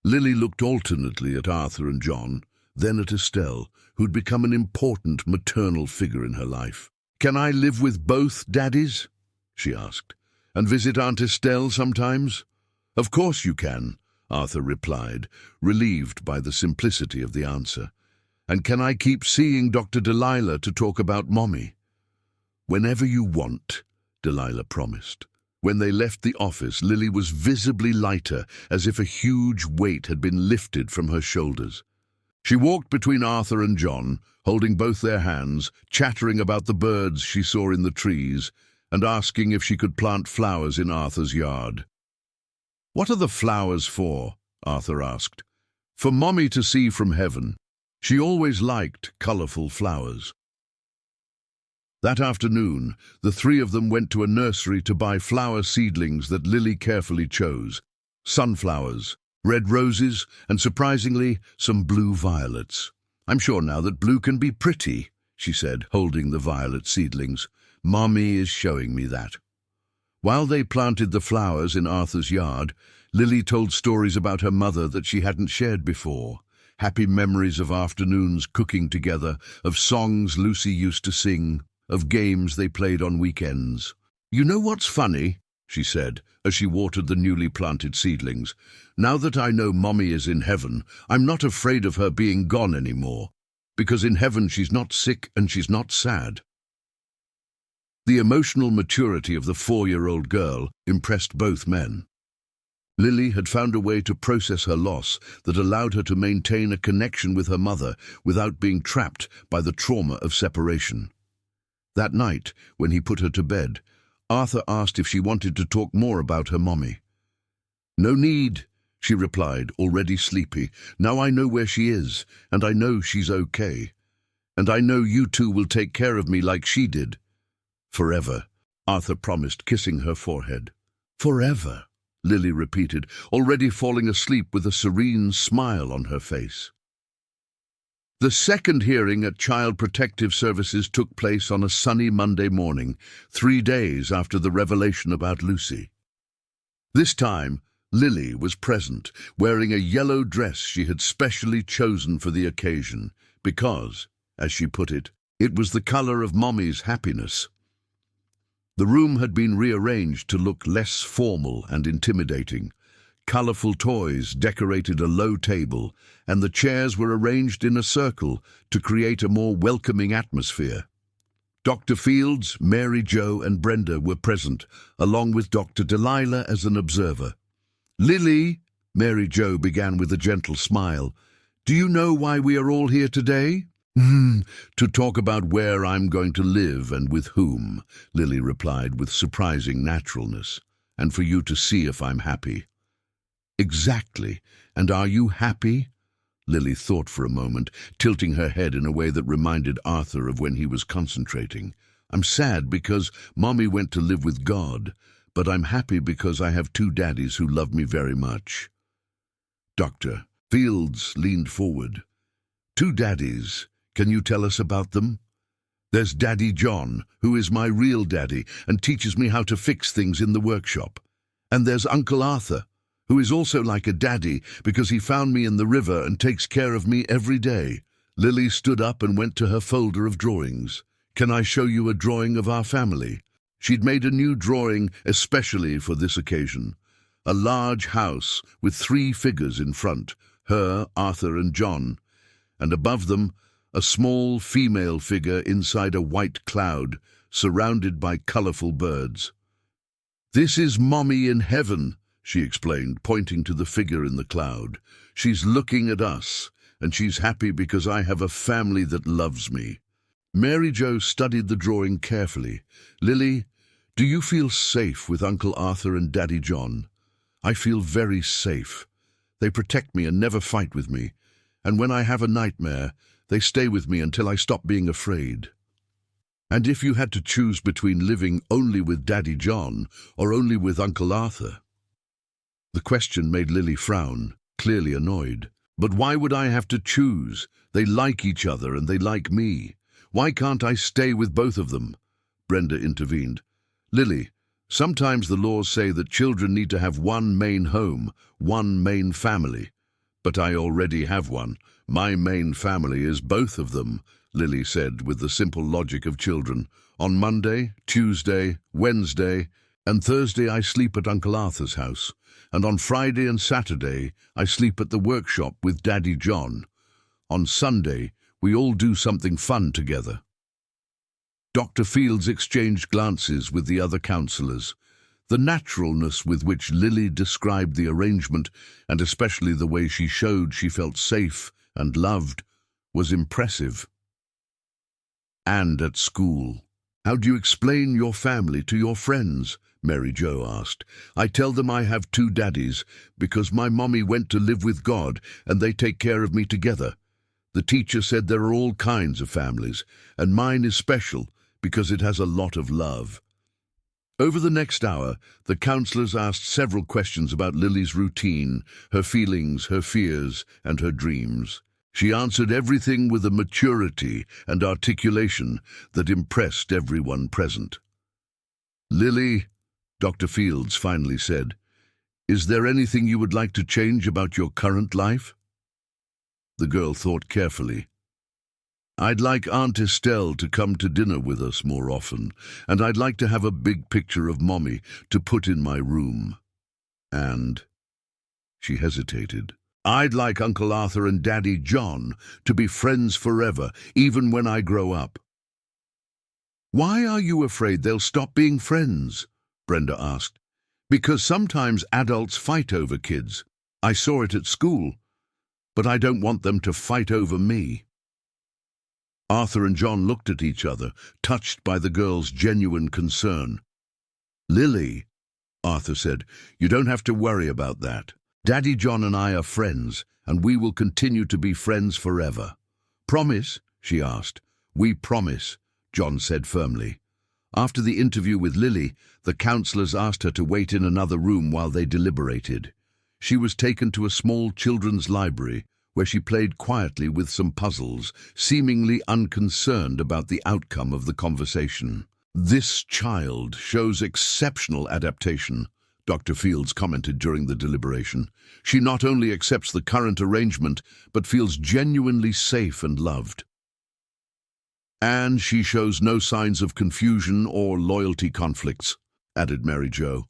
Lily looked alternately at Arthur and John, then at Estelle, who'd become an important maternal figure in her life. "Can I live with both daddies?" she asked, "and visit Aunt Estelle sometimes?" "Of course you can," Arthur replied, relieved by the simplicity of the answer. "And can I keep seeing Dr. Delilah to talk about Mommy?" "Whenever you want," Delilah promised. When they left the office, Lily was visibly lighter, as if a huge weight had been lifted from her shoulders. She walked between Arthur and John, holding both their hands, chattering about the birds she saw in the trees, and asking if she could plant flowers in Arthur's yard. "What are the flowers for?" Arthur asked. "For Mommy to see from heaven. She always liked colorful flowers." That afternoon, the three of them went to a nursery to buy flower seedlings that Lily carefully chose: sunflowers, red roses, and surprisingly, some blue violets. "I'm sure now that blue can be pretty," she said, holding the violet seedlings. "Mommy is showing me that." While they planted the flowers in Arthur's yard, Lily told stories about her mother that she hadn't shared before. Happy memories of afternoons cooking together, of songs Lucy used to sing, of games they played on weekends. "You know what's funny?" she said, as she watered the newly planted seedlings. "Now that I know Mommy is in heaven, I'm not afraid of her being gone anymore, because in heaven she's not sick and she's not sad." The emotional maturity of the 4-year-old girl impressed both men. Lily had found a way to process her loss that allowed her to maintain a connection with her mother without being trapped by the trauma of separation. That night, when he put her to bed, Arthur asked if she wanted to talk more about her Mommy. "No need," she replied, already sleepy. "Now I know where she is, and I know she's okay. And I know you two will take care of me like she did." "Forever," Arthur promised, kissing her forehead. "Forever," Lily repeated, already falling asleep with a serene smile on her face. The second hearing at Child Protective Services took place on a sunny Monday morning, 3 days after the revelation about Lucy. This time, Lily was present, wearing a yellow dress she had specially chosen for the occasion, because, as she put it, it was the color of Mommy's happiness. The room had been rearranged to look less formal and intimidating. Colorful toys decorated a low table, and the chairs were arranged in a circle to create a more welcoming atmosphere. Dr. Fields, Mary Jo, and Brenda were present, along with Dr. Delilah as an observer. "Lily," Mary Jo began with a gentle smile, "do you know why we are all here today?" "To talk about where I'm going to live and with whom," Lily replied with surprising naturalness, "and for you to see if I'm happy." "Exactly. And are you happy?" Lily thought for a moment, tilting her head in a way that reminded Arthur of when he was concentrating. "I'm sad because Mommy went to live with God, but I'm happy because I have 2 daddies who love me very much." Dr. Fields leaned forward. "2 daddies. Can you tell us about them?" "There's Daddy John, who is my real daddy and teaches me how to fix things in the workshop. And there's Uncle Arthur, who is also like a daddy because he found me in the river and takes care of me every day. Lily stood up and went to her folder of drawings. Can I show you a drawing of our family? She'd made a new drawing especially for this occasion. A large house with 3 figures in front, her, Arthur and John, and above them a small female figure inside a white cloud, surrounded by colourful birds. "This is Mommy in heaven," she explained, pointing to the figure in the cloud. "She's looking at us, and she's happy because I have a family that loves me." Mary Jo studied the drawing carefully. "Lily, do you feel safe with Uncle Arthur and Daddy John?" "I feel very safe. They protect me and never fight with me. And when I have a nightmare, they stay with me until I stop being afraid." "And if you had to choose between living only with Daddy John or only with Uncle Arthur?" The question made Lily frown, clearly annoyed. "But why would I have to choose? They like each other and they like me. Why can't I stay with both of them?" Brenda intervened. "Lily, sometimes the laws say that children need to have one main home, one main family. But I already have one. My main family is both of them," Lily said with the simple logic of children. "On Monday, Tuesday, Wednesday, and Thursday I sleep at Uncle Arthur's house. And on Friday and Saturday I sleep at the workshop with Daddy John. On Sunday we all do something fun together." Dr. Fields exchanged glances with the other counsellors. The naturalness with which Lily described the arrangement, and especially the way she showed she felt safe and loved, was impressive. "And at school, how do you explain your family to your friends?" Mary Jo asked. "I tell them I have 2 daddies because my mommy went to live with God and they take care of me together. The teacher said there are all kinds of families, and mine is special because it has a lot of love." Over the next hour, the counsellors asked several questions about Lily's routine, her feelings, her fears, and her dreams. She answered everything with a maturity and articulation that impressed everyone present. "Lily," Dr. Fields finally said, "is there anything you would like to change about your current life?" The girl thought carefully. "I'd like Aunt Estelle to come to dinner with us more often, and I'd like to have a big picture of Mommy to put in my room. And," she hesitated, "I'd like Uncle Arthur and Daddy John to be friends forever, even when I grow up." "Why are you afraid they'll stop being friends?" Brenda asked. "Because sometimes adults fight over kids. I saw it at school. But I don't want them to fight over me." Arthur and John looked at each other, touched by the girl's genuine concern. "Lily," Arthur said, "you don't have to worry about that. Daddy John and I are friends, and we will continue to be friends forever." "Promise?" she asked. "We promise," John said firmly. After the interview with Lily, the counsellors asked her to wait in another room while they deliberated. She was taken to a small children's library, where she played quietly with some puzzles, seemingly unconcerned about the outcome of the conversation. "This child shows exceptional adaptation," Dr. Fields commented during the deliberation. "She not only accepts the current arrangement, but feels genuinely safe and loved. And she shows no signs of confusion or loyalty conflicts," added Mary Jo.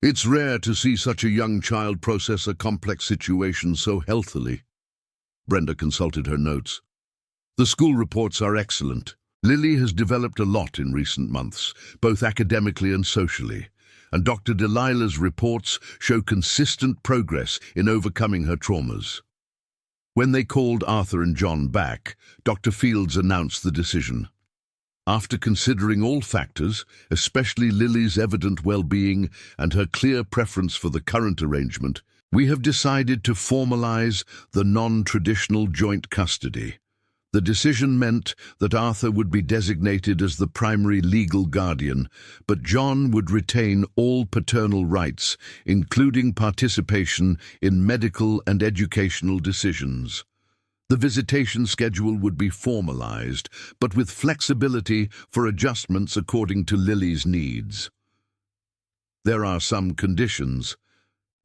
"It's rare to see such a young child process a complex situation so healthily." Brenda consulted her notes. "The school reports are excellent. Lily has developed a lot in recent months, both academically and socially, and Dr. Delilah's reports show consistent progress in overcoming her traumas." When they called Arthur and John back, Dr. Fields announced the decision. "After considering all factors, especially Lily's evident well-being and her clear preference for the current arrangement, we have decided to formalize the non-traditional joint custody. The decision meant that Arthur would be designated as the primary legal guardian, but John would retain all paternal rights, including participation in medical and educational decisions. The visitation schedule would be formalized, but with flexibility for adjustments according to Lily's needs." There are some conditions,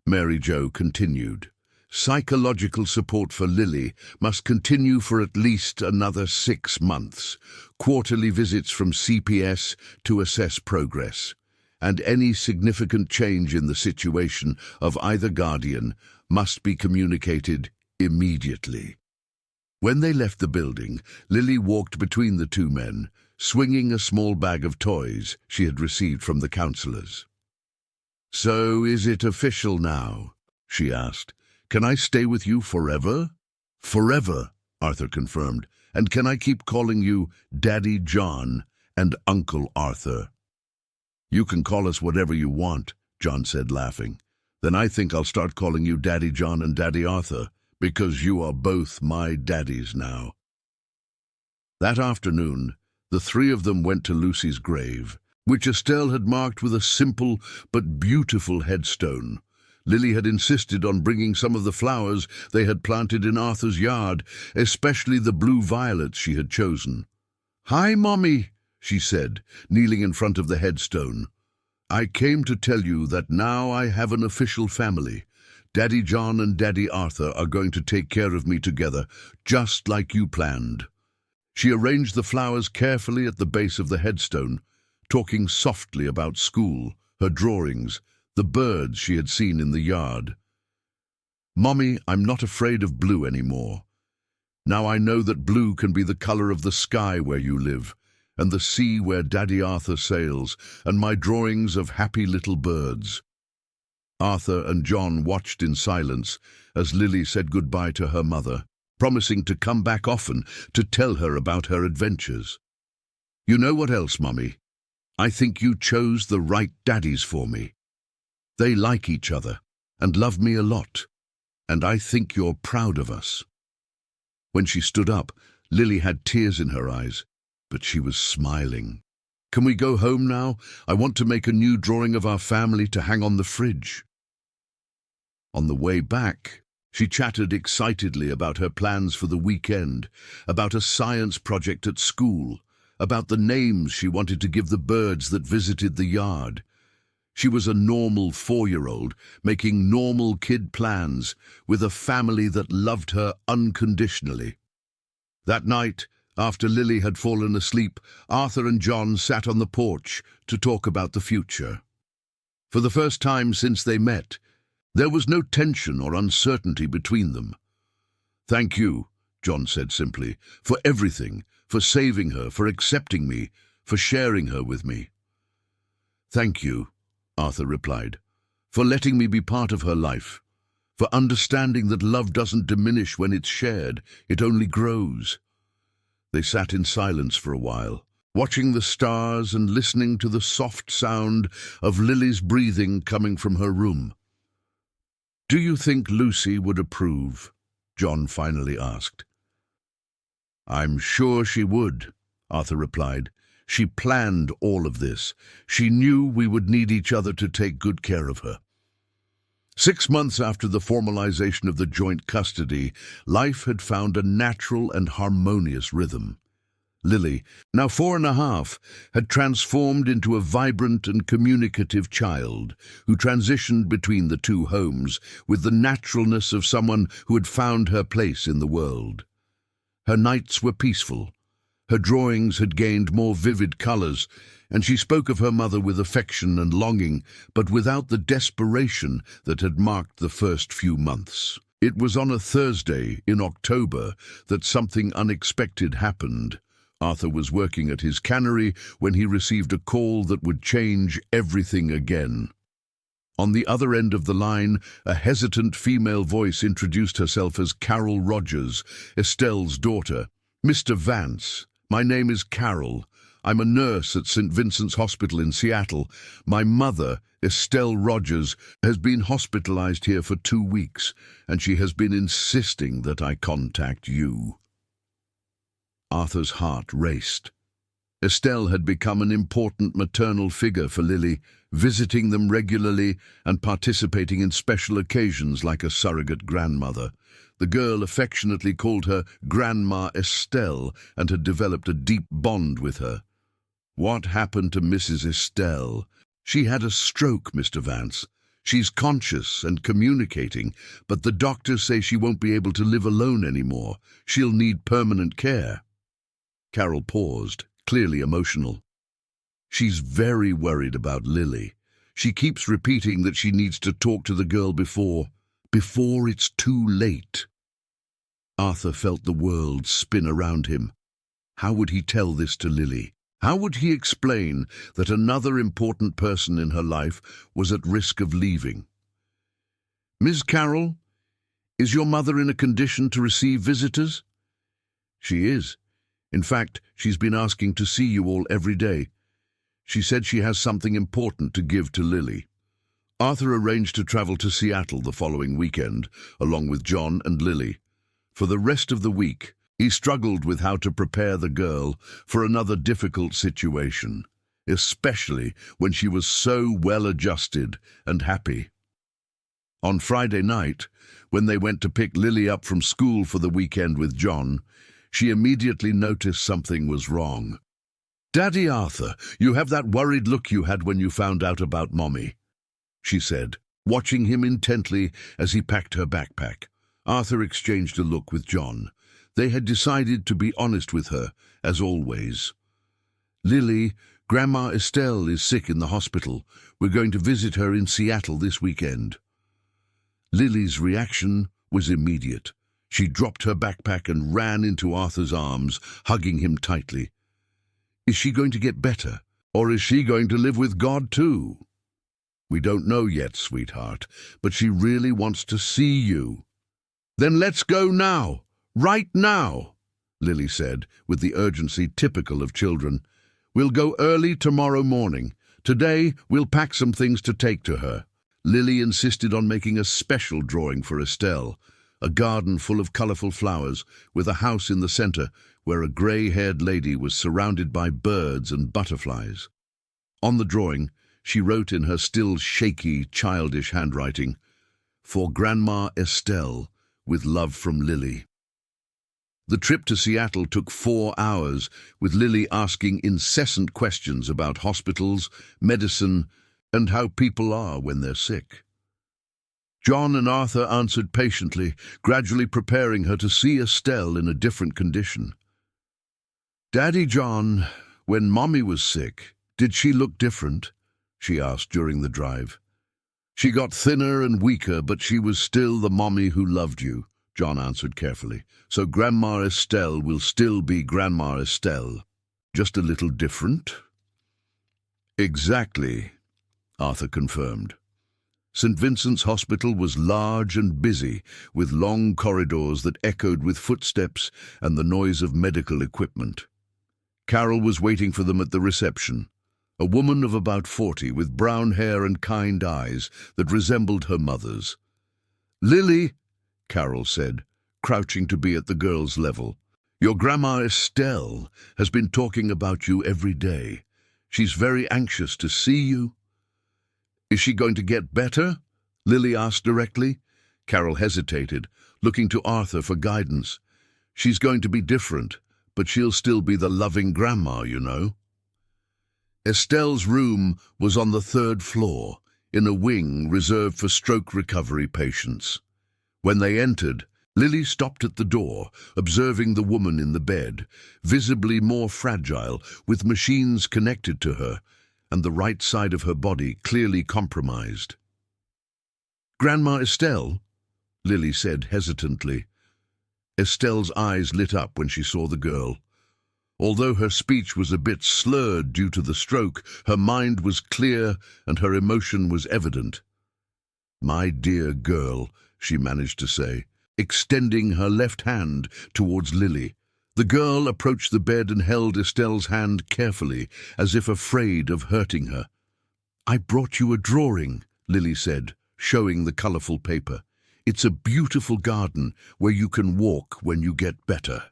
Mary Jo continued. Psychological support for Lily must continue for at least another 6 months, quarterly visits from CPS to assess progress, and any significant change in the situation of either guardian must be communicated immediately. When they left the building, Lily walked between the two men, swinging a small bag of toys she had received from the counselors. "So is it official now?" she asked. "Can I stay with you forever?" "Forever," Arthur confirmed. "And can I keep calling you Daddy John and Uncle Arthur?" "You can call us whatever you want," John said, laughing. "Then I think I'll start calling you Daddy John and Daddy Arthur, because you are both my daddies now." That afternoon, the three of them went to Lucy's grave, which Estelle had marked with a simple but beautiful headstone. Lily had insisted on bringing some of the flowers they had planted in Arthur's yard, especially the blue violets she had chosen. "Hi, Mommy," she said, kneeling in front of the headstone. "I came to tell you that now I have an official family. Daddy John and Daddy Arthur are going to take care of me together, just like you planned." She arranged the flowers carefully at the base of the headstone, talking softly about school, her drawings, the birds she had seen in the yard. "Mommy, I'm not afraid of blue anymore. Now I know that blue can be the color of the sky where you live, and the sea where Daddy Arthur sails, and my drawings of happy little birds." Arthur and John watched in silence as Lily said goodbye to her mother, promising to come back often to tell her about her adventures. "You know what else, Mommy? I think you chose the right daddies for me. They like each other and love me a lot, and I think you're proud of us." When she stood up, Lily had tears in her eyes, but she was smiling. "Can we go home now? I want to make a new drawing of our family to hang on the fridge." On the way back, she chatted excitedly about her plans for the weekend, about a science project at school, about the names she wanted to give the birds that visited the yard. She was a normal 4-year-old, making normal kid plans with a family that loved her unconditionally. That night, after Lily had fallen asleep, Arthur and John sat on the porch to talk about the future. For the first time since they met, there was no tension or uncertainty between them. "Thank you," John said simply, "for everything, for saving her, for accepting me, for sharing her with me." "Thank you," Arthur replied, "for letting me be part of her life, for understanding that love doesn't diminish when it's shared, it only grows." They sat in silence for a while, watching the stars and listening to the soft sound of Lily's breathing coming from her room. "Do you think Lucy would approve?" John finally asked. "I'm sure she would," Arthur replied. "She planned all of this. She knew we would need each other to take good care of her." 6 months after the formalization of the joint custody, life had found a natural and harmonious rhythm. Lily, now 4.5, had transformed into a vibrant and communicative child who transitioned between the two homes with the naturalness of someone who had found her place in the world. Her nights were peaceful. Her drawings had gained more vivid colors, and she spoke of her mother with affection and longing, but without the desperation that had marked the first few months. It was on a Thursday in October that something unexpected happened. Arthur was working at his cannery when he received a call that would change everything again. On the other end of the line, a hesitant female voice introduced herself as Carol Rogers, Estelle's daughter. "Mr. Vance, my name is Carol. I'm a nurse at St. Vincent's Hospital in Seattle. My mother, Estelle Rogers, has been hospitalized here for 2 weeks, and she has been insisting that I contact you." Arthur's heart raced. Estelle had become an important maternal figure for Lily, visiting them regularly and participating in special occasions like a surrogate grandmother. The girl affectionately called her Grandma Estelle and had developed a deep bond with her. What happened to Mrs. Estelle? She had a stroke, Mr. Vance. She's conscious and communicating, but the doctors say she won't be able to live alone anymore. She'll need permanent care. Carol paused, clearly emotional. She's very worried about Lily. She keeps repeating that she needs to talk to the girl before it's too late. Arthur felt the world spin around him. How would he tell this to Lily? How would he explain that another important person in her life was at risk of leaving? Miss Carroll, is your mother in a condition to receive visitors? She is. In fact, she's been asking to see you all every day. She said she has something important to give to Lily. Arthur arranged to travel to Seattle the following weekend, along with John and Lily. For the rest of the week, he struggled with how to prepare the girl for another difficult situation, especially when she was so well-adjusted and happy. On Friday night, when they went to pick Lily up from school for the weekend with John, she immediately noticed something was wrong. "Daddy Arthur, you have that worried look you had when you found out about Mommy," she said, watching him intently as he packed her backpack. Arthur exchanged a look with John. They had decided to be honest with her, as always. "Lily, Grandma Estelle is sick in the hospital. We're going to visit her in Seattle this weekend." Lily's reaction was immediate. She dropped her backpack and ran into Arthur's arms, hugging him tightly. "Is she going to get better? Or is she going to live with God too?" "We don't know yet, sweetheart, but she really wants to see you." "Then let's go now, right now," Lily said, with the urgency typical of children. "We'll go early tomorrow morning. Today, we'll pack some things to take to her." Lily insisted on making a special drawing for Estelle, a garden full of colorful flowers, with a house in the center where a gray-haired lady was surrounded by birds and butterflies. On the drawing, she wrote in her still shaky, childish handwriting, "For Grandma Estelle, with love from Lily." The trip to Seattle took 4 hours, with Lily asking incessant questions about hospitals, medicine, and how people are when they're sick. John and Arthur answered patiently, gradually preparing her to see Estelle in a different condition. "Daddy John, when Mommy was sick, did she look different?" she asked during the drive. "She got thinner and weaker, but she was still the Mommy who loved you," John answered carefully. "So Grandma Estelle will still be Grandma Estelle, just a little different?" "Exactly," Arthur confirmed. St. Vincent's Hospital was large and busy, with long corridors that echoed with footsteps and the noise of medical equipment. Carol was waiting for them at the reception, a woman of about 40 with brown hair and kind eyes that resembled her mother's. "Lily," Carol said, crouching to be at the girl's level, "your Grandma Estelle has been talking about you every day. She's very anxious to see you." "Is she going to get better?" Lily asked directly. Carol hesitated, looking to Arthur for guidance. "She's going to be different, but she'll still be the loving grandma, you know." Estelle's room was on the 3rd floor, in a wing reserved for stroke recovery patients. When they entered, Lily stopped at the door, observing the woman in the bed, visibly more fragile, with machines connected to her, and the right side of her body clearly compromised. "Grandma Estelle?" Lily said hesitantly. Estelle's eyes lit up when she saw the girl. Although her speech was a bit slurred due to the stroke, her mind was clear and her emotion was evident. "My dear girl," she managed to say, extending her left hand towards Lily. The girl approached the bed and held Estelle's hand carefully, as if afraid of hurting her. "I brought you a drawing," Lily said, showing the colorful paper. "It's a beautiful garden where you can walk when you get better."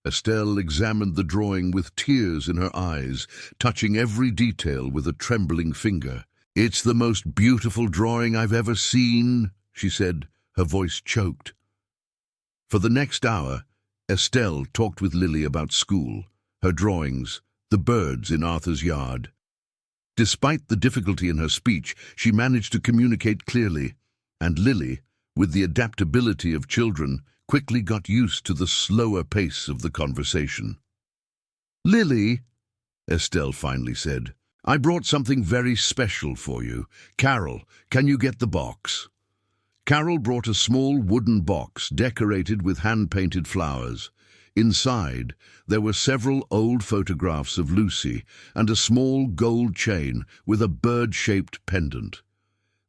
Estelle examined the drawing with tears in her eyes, touching every detail with a trembling finger. "It's the most beautiful drawing I've ever seen," she said, her voice choked. For the next hour, Estelle talked with Lily about school, her drawings, the birds in Arthur's yard. Despite the difficulty in her speech, she managed to communicate clearly, and Lily, with the adaptability of children, quickly got used to the slower pace of the conversation. "Lily," Estelle finally said, "I brought something very special for you. Carol, can you get the box?" Carol brought a small wooden box decorated with hand-painted flowers. Inside, there were several old photographs of Lucy and a small gold chain with a bird-shaped pendant.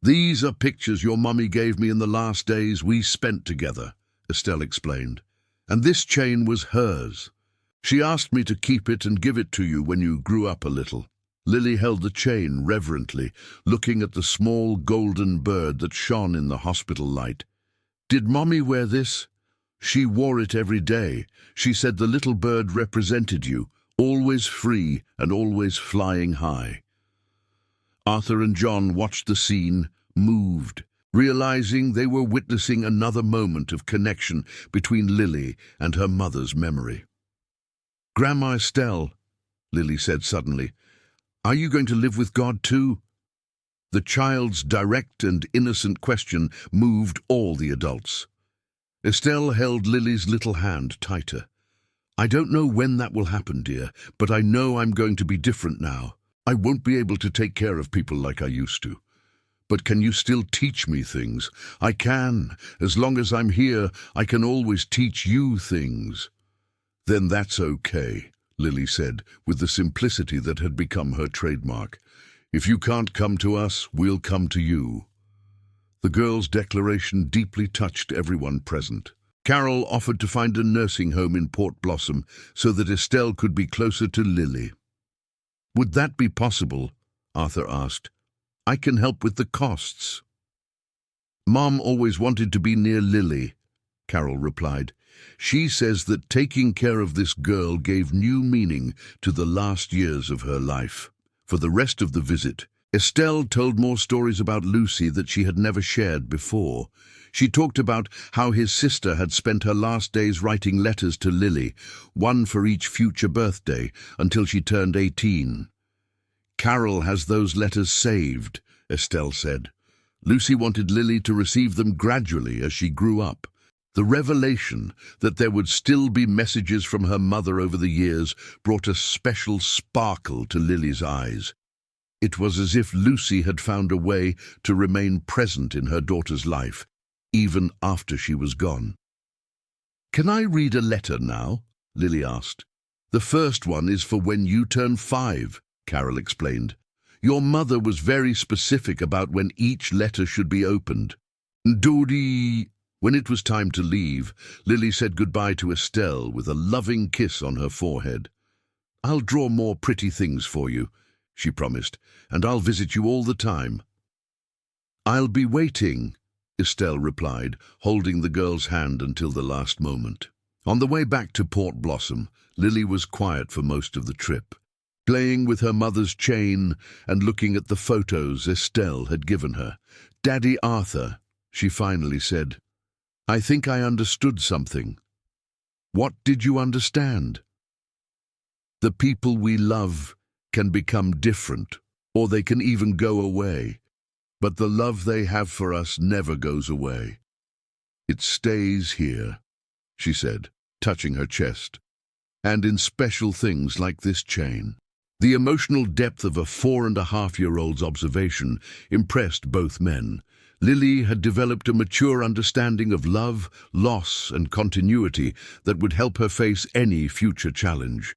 "These are pictures your mummy gave me in the last days we spent together," Estelle explained. "And this chain was hers. She asked me to keep it and give it to you when you grew up a little." Lily held the chain reverently, looking at the small golden bird that shone in the hospital light. "Did Mommy wear this?" "She wore it every day. She said the little bird represented you, always free and always flying high." Arthur and John watched the scene, moved, realizing they were witnessing another moment of connection between Lily and her mother's memory. "Grandma Estelle," Lily said suddenly, "are you going to live with God too?" The child's direct and innocent question moved all the adults. Estelle held Lily's little hand tighter. "I don't know when that will happen, dear, but I know I'm going to be different now. I won't be able to take care of people like I used to. But can you still teach me things?" "I can. As long as I'm here, I can always teach you things." "Then that's okay," Lily said, with the simplicity that had become her trademark. "If you can't come to us, we'll come to you." The girl's declaration deeply touched everyone present. Carol offered to find a nursing home in Port Blossom so that Estelle could be closer to Lily. "Would that be possible?" Arthur asked. "I can help with the costs." "Mom always wanted to be near Lily," Carol replied. "She says that taking care of this girl gave new meaning to the last years of her life." For the rest of the visit, Estelle told more stories about Lucy that she had never shared before. She talked about how his sister had spent her last days writing letters to Lily, one for each future birthday, until she turned 18. "Carol has those letters saved," Estelle said. "Lucy wanted Lily to receive them gradually as she grew up." The revelation that there would still be messages from her mother over the years brought a special sparkle to Lily's eyes. It was as if Lucy had found a way to remain present in her daughter's life, even after she was gone. "Can I read a letter now?" Lily asked. "The first one is for when you turn 5, Carol explained. "Your mother was very specific about when each letter should be opened." "Dodi." When it was time to leave, Lily said goodbye to Estelle with a loving kiss on her forehead. "I'll draw more pretty things for you," she promised, "and I'll visit you all the time." "I'll be waiting," Estelle replied, holding the girl's hand until the last moment. On the way back to Port Blossom, Lily was quiet for most of the trip, playing with her mother's chain and looking at the photos Estelle had given her. "Daddy Arthur," she finally said, "I think I understood something." "What did you understand?" "The people we love can become different, or they can even go away. But the love they have for us never goes away. It stays here," she said, touching her chest, "and in special things like this chain." The emotional depth of a 4.5-year-old's observation impressed both men. Lily had developed a mature understanding of love, loss, and continuity that would help her face any future challenge.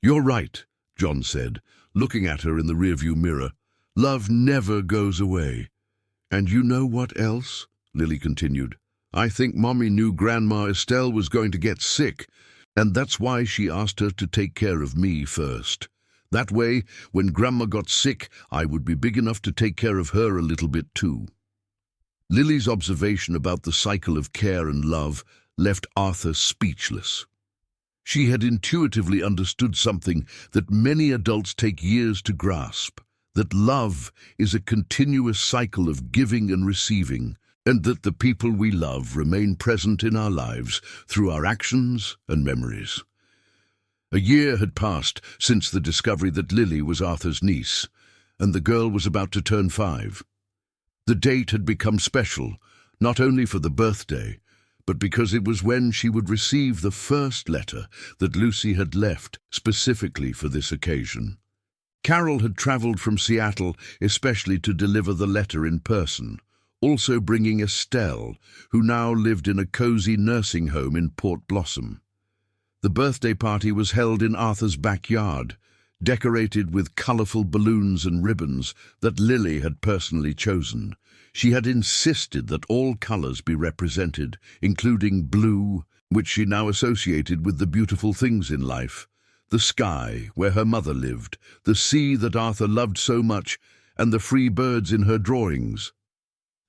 "You're right," John said, looking at her in the rearview mirror. "Love never goes away." "And you know what else?" Lily continued. "I think Mommy knew Grandma Estelle was going to get sick, and that's why she asked her to take care of me first. That way, when Grandma got sick, I would be big enough to take care of her a little bit too." Lily's observation about the cycle of care and love left Arthur speechless. She had intuitively understood something that many adults take years to grasp, that love is a continuous cycle of giving and receiving, and that the people we love remain present in our lives through our actions and memories. A year had passed since the discovery that Lily was Arthur's niece, and the girl was about to turn 5. The date had become special, not only for the birthday, but because it was when she would receive the first letter that Lucy had left specifically for this occasion. Carol had travelled from Seattle especially to deliver the letter in person, also bringing Estelle, who now lived in a cozy nursing home in Port Blossom. The birthday party was held in Arthur's backyard, decorated with colourful balloons and ribbons that Lily had personally chosen. She had insisted that all colours be represented, including blue, which she now associated with the beautiful things in life, the sky where her mother lived, the sea that Arthur loved so much, and the free birds in her drawings.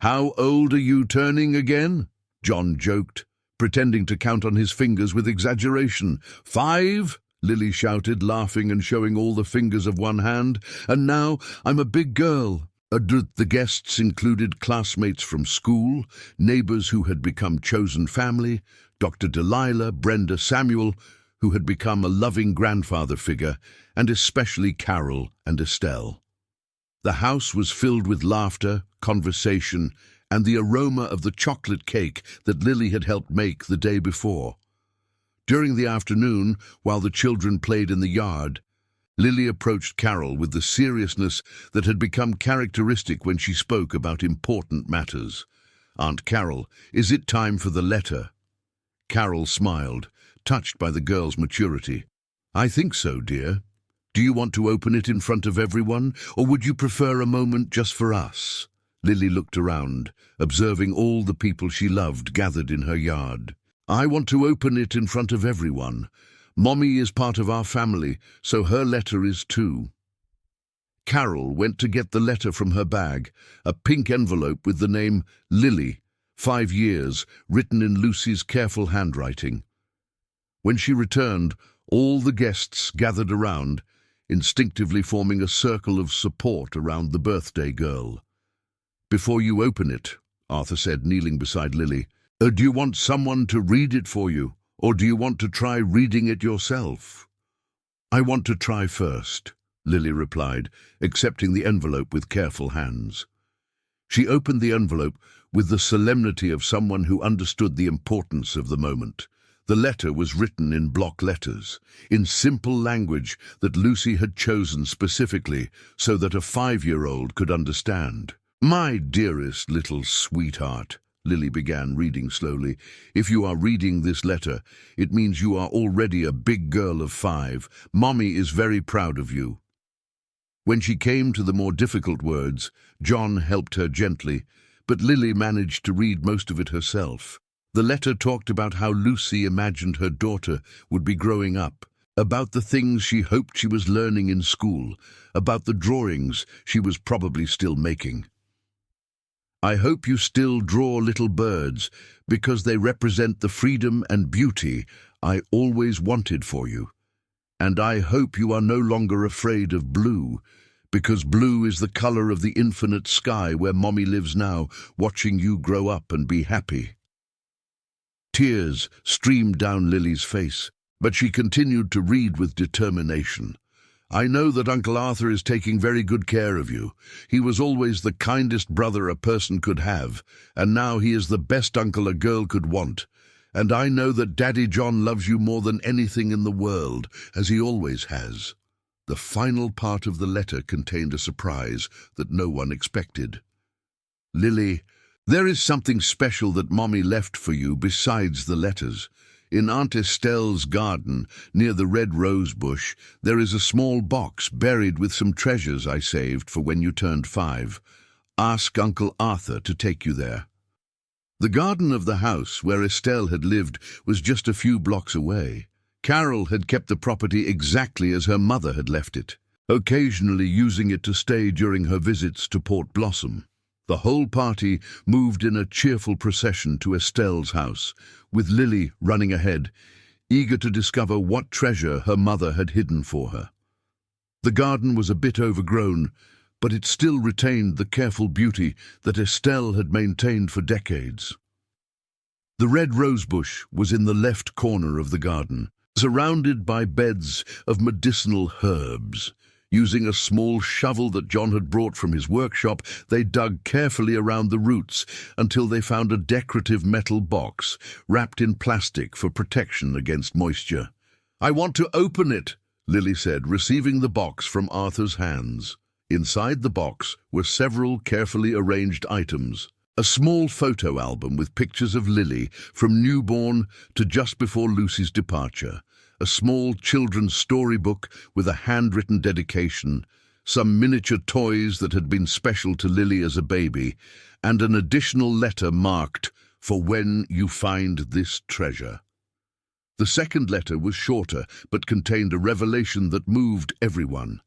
"How old are you turning again?" John joked, pretending to count on his fingers with exaggeration. "5?" Lily shouted, laughing and showing all the fingers of one hand. "And now I'm a big girl." The guests included classmates from school, neighbours who had become chosen family, Dr. Delilah, Brenda, Samuel, who had become a loving grandfather figure, and especially Carol and Estelle. The house was filled with laughter, conversation, and the aroma of the chocolate cake that Lily had helped make the day before. During the afternoon, while the children played in the yard, Lily approached Carol with the seriousness that had become characteristic when she spoke about important matters. "Aunt Carol, is it time for the letter?" Carol smiled, touched by the girl's maturity. "I think so, dear. Do you want to open it in front of everyone, or would you prefer a moment just for us?" Lily looked around, observing all the people she loved gathered in her yard. "I want to open it in front of everyone. Mommy is part of our family, so her letter is too." Carol went to get the letter from her bag, a pink envelope with the name Lily, 5 years, written in Lucy's careful handwriting. When she returned, all the guests gathered around, instinctively forming a circle of support around the birthday girl. "Before you open it," Arthur said, kneeling beside Lily, "do you want someone to read it for you, or do you want to try reading it yourself?" "I want to try first," Lily replied, accepting the envelope with careful hands. She opened the envelope with the solemnity of someone who understood the importance of the moment. The letter was written in block letters, in simple language that Lucy had chosen specifically so that a 5-year-old could understand. "My dearest little sweetheart," Lily began, reading slowly, "if you are reading this letter, it means you are already a big girl of 5. Mommy is very proud of you." When she came to the more difficult words, John helped her gently, but Lily managed to read most of it herself. The letter talked about how Lucy imagined her daughter would be growing up, about the things she hoped she was learning in school, about the drawings she was probably still making. "I hope you still draw little birds, because they represent the freedom and beauty I always wanted for you. And I hope you are no longer afraid of blue, because blue is the color of the infinite sky where Mommy lives now, watching you grow up and be happy." Tears streamed down Lily's face, but she continued to read with determination. "I know that Uncle Arthur is taking very good care of you. He was always the kindest brother a person could have, and now he is the best uncle a girl could want. And I know that Daddy John loves you more than anything in the world, as he always has." The final part of the letter contained a surprise that no one expected. "Lily, there is something special that Mommy left for you besides the letters. In Aunt Estelle's garden, near the red rose bush, there is a small box buried with some treasures I saved for when you turned 5. Ask Uncle Arthur to take you there." The garden of the house where Estelle had lived was just a few blocks away. Carol had kept the property exactly as her mother had left it, occasionally using it to stay during her visits to Port Blossom. The whole party moved in a cheerful procession to Estelle's house, with Lily running ahead, eager to discover what treasure her mother had hidden for her. The garden was a bit overgrown, but it still retained the careful beauty that Estelle had maintained for decades. The red rosebush was in the left corner of the garden, surrounded by beds of medicinal herbs. Using a small shovel that John had brought from his workshop, they dug carefully around the roots until they found a decorative metal box wrapped in plastic for protection against moisture. "I want to open it," Lily said, receiving the box from Arthur's hands. Inside the box were several carefully arranged items. A small photo album with pictures of Lily from newborn to just before Lucy's departure. A small children's storybook with a handwritten dedication, some miniature toys that had been special to Lily as a baby, and an additional letter marked, "For when you find this treasure." The second letter was shorter, but contained a revelation that moved everyone.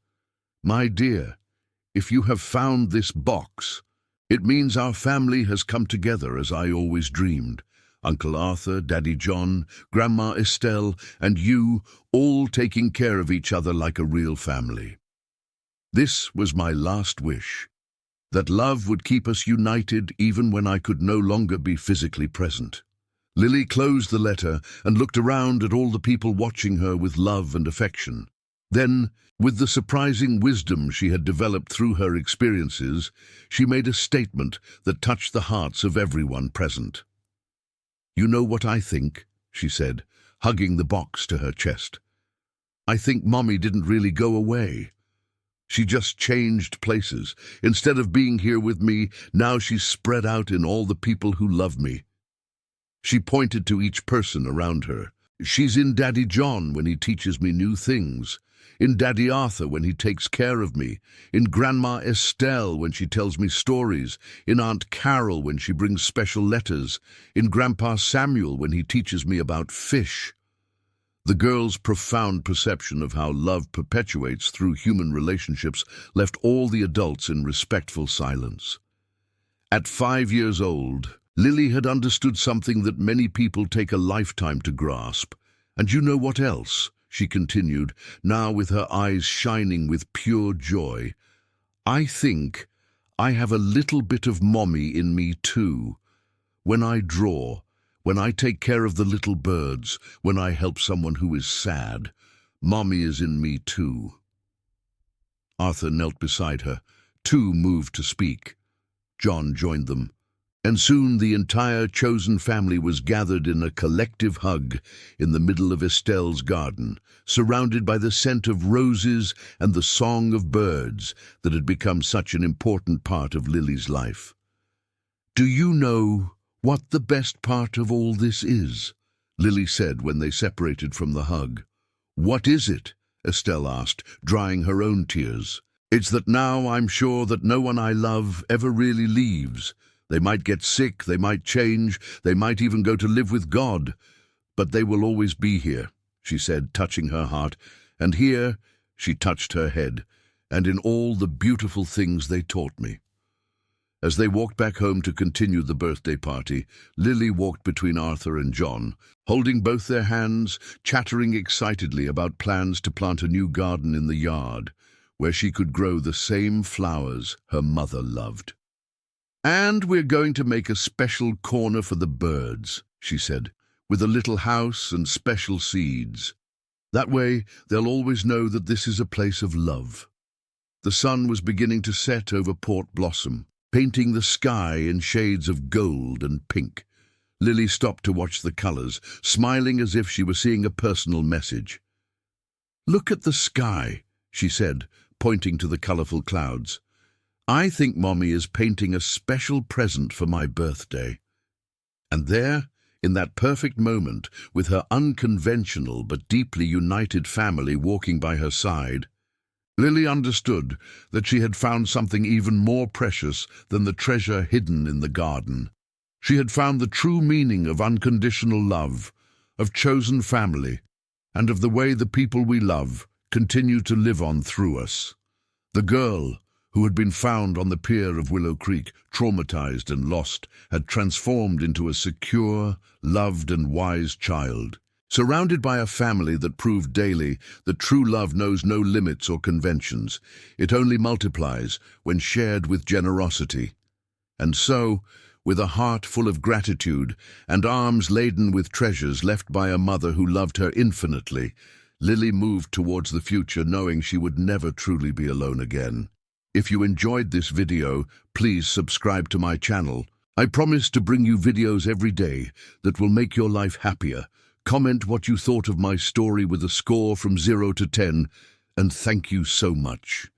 "My dear, if you have found this box, it means our family has come together as I always dreamed. Uncle Arthur, Daddy John, Grandma Estelle, and you, all taking care of each other like a real family. This was my last wish, that love would keep us united even when I could no longer be physically present." Lily closed the letter and looked around at all the people watching her with love and affection. Then, with the surprising wisdom she had developed through her experiences, she made a statement that touched the hearts of everyone present. "You know what I think?" she said, hugging the box to her chest. "I think Mommy didn't really go away. She just changed places. Instead of being here with me, now she's spread out in all the people who love me." She pointed to each person around her. "She's in Daddy John when he teaches me new things, in Daddy Arthur when he takes care of me, in Grandma Estelle when she tells me stories, in Aunt Carol when she brings special letters, in Grandpa Samuel when he teaches me about fish." The girl's profound perception of how love perpetuates through human relationships left all the adults in respectful silence. At 5 years old, Lily had understood something that many people take a lifetime to grasp. "And you know what else?" she continued, now with her eyes shining with pure joy. "I think I have a little bit of Mommy in me too. When I draw, when I take care of the little birds, when I help someone who is sad, Mommy is in me too." Arthur knelt beside her. Two moved to speak. John joined them. And soon the entire chosen family was gathered in a collective hug in the middle of Estelle's garden, surrounded by the scent of roses and the song of birds that had become such an important part of Lily's life. "Do you know what the best part of all this is?" Lily said when they separated from the hug. "What is it?" Estelle asked, drying her own tears. "It's that now I'm sure that no one I love ever really leaves. They might get sick, they might change, they might even go to live with God, but they will always be here," she said, touching her heart, "and here," she touched her head, "and in all the beautiful things they taught me." As they walked back home to continue the birthday party, Lily walked between Arthur and John, holding both their hands, chattering excitedly about plans to plant a new garden in the yard, where she could grow the same flowers her mother loved. "And we're going to make a special corner for the birds," she said, "with a little house and special seeds. That way they'll always know that this is a place of love." The sun was beginning to set over Port Blossom, painting the sky in shades of gold and pink. Lily stopped to watch the colors, smiling as if she were seeing a personal message. "Look at the sky," she said, pointing to the colorful clouds. "I think Mommy is painting a special present for my birthday." And there, in that perfect moment, with her unconventional but deeply united family walking by her side, Lily understood that she had found something even more precious than the treasure hidden in the garden. She had found the true meaning of unconditional love, of chosen family, and of the way the people we love continue to live on through us. The girl, who had been found on the pier of Willow Creek, traumatized and lost, had transformed into a secure, loved and wise child. Surrounded by a family that proved daily that true love knows no limits or conventions, it only multiplies when shared with generosity. And so, with a heart full of gratitude and arms laden with treasures left by a mother who loved her infinitely, Lily moved towards the future knowing she would never truly be alone again. If you enjoyed this video, please subscribe to my channel. I promise to bring you videos every day that will make your life happier. Comment what you thought of my story with a score from 0 to 10, and thank you so much.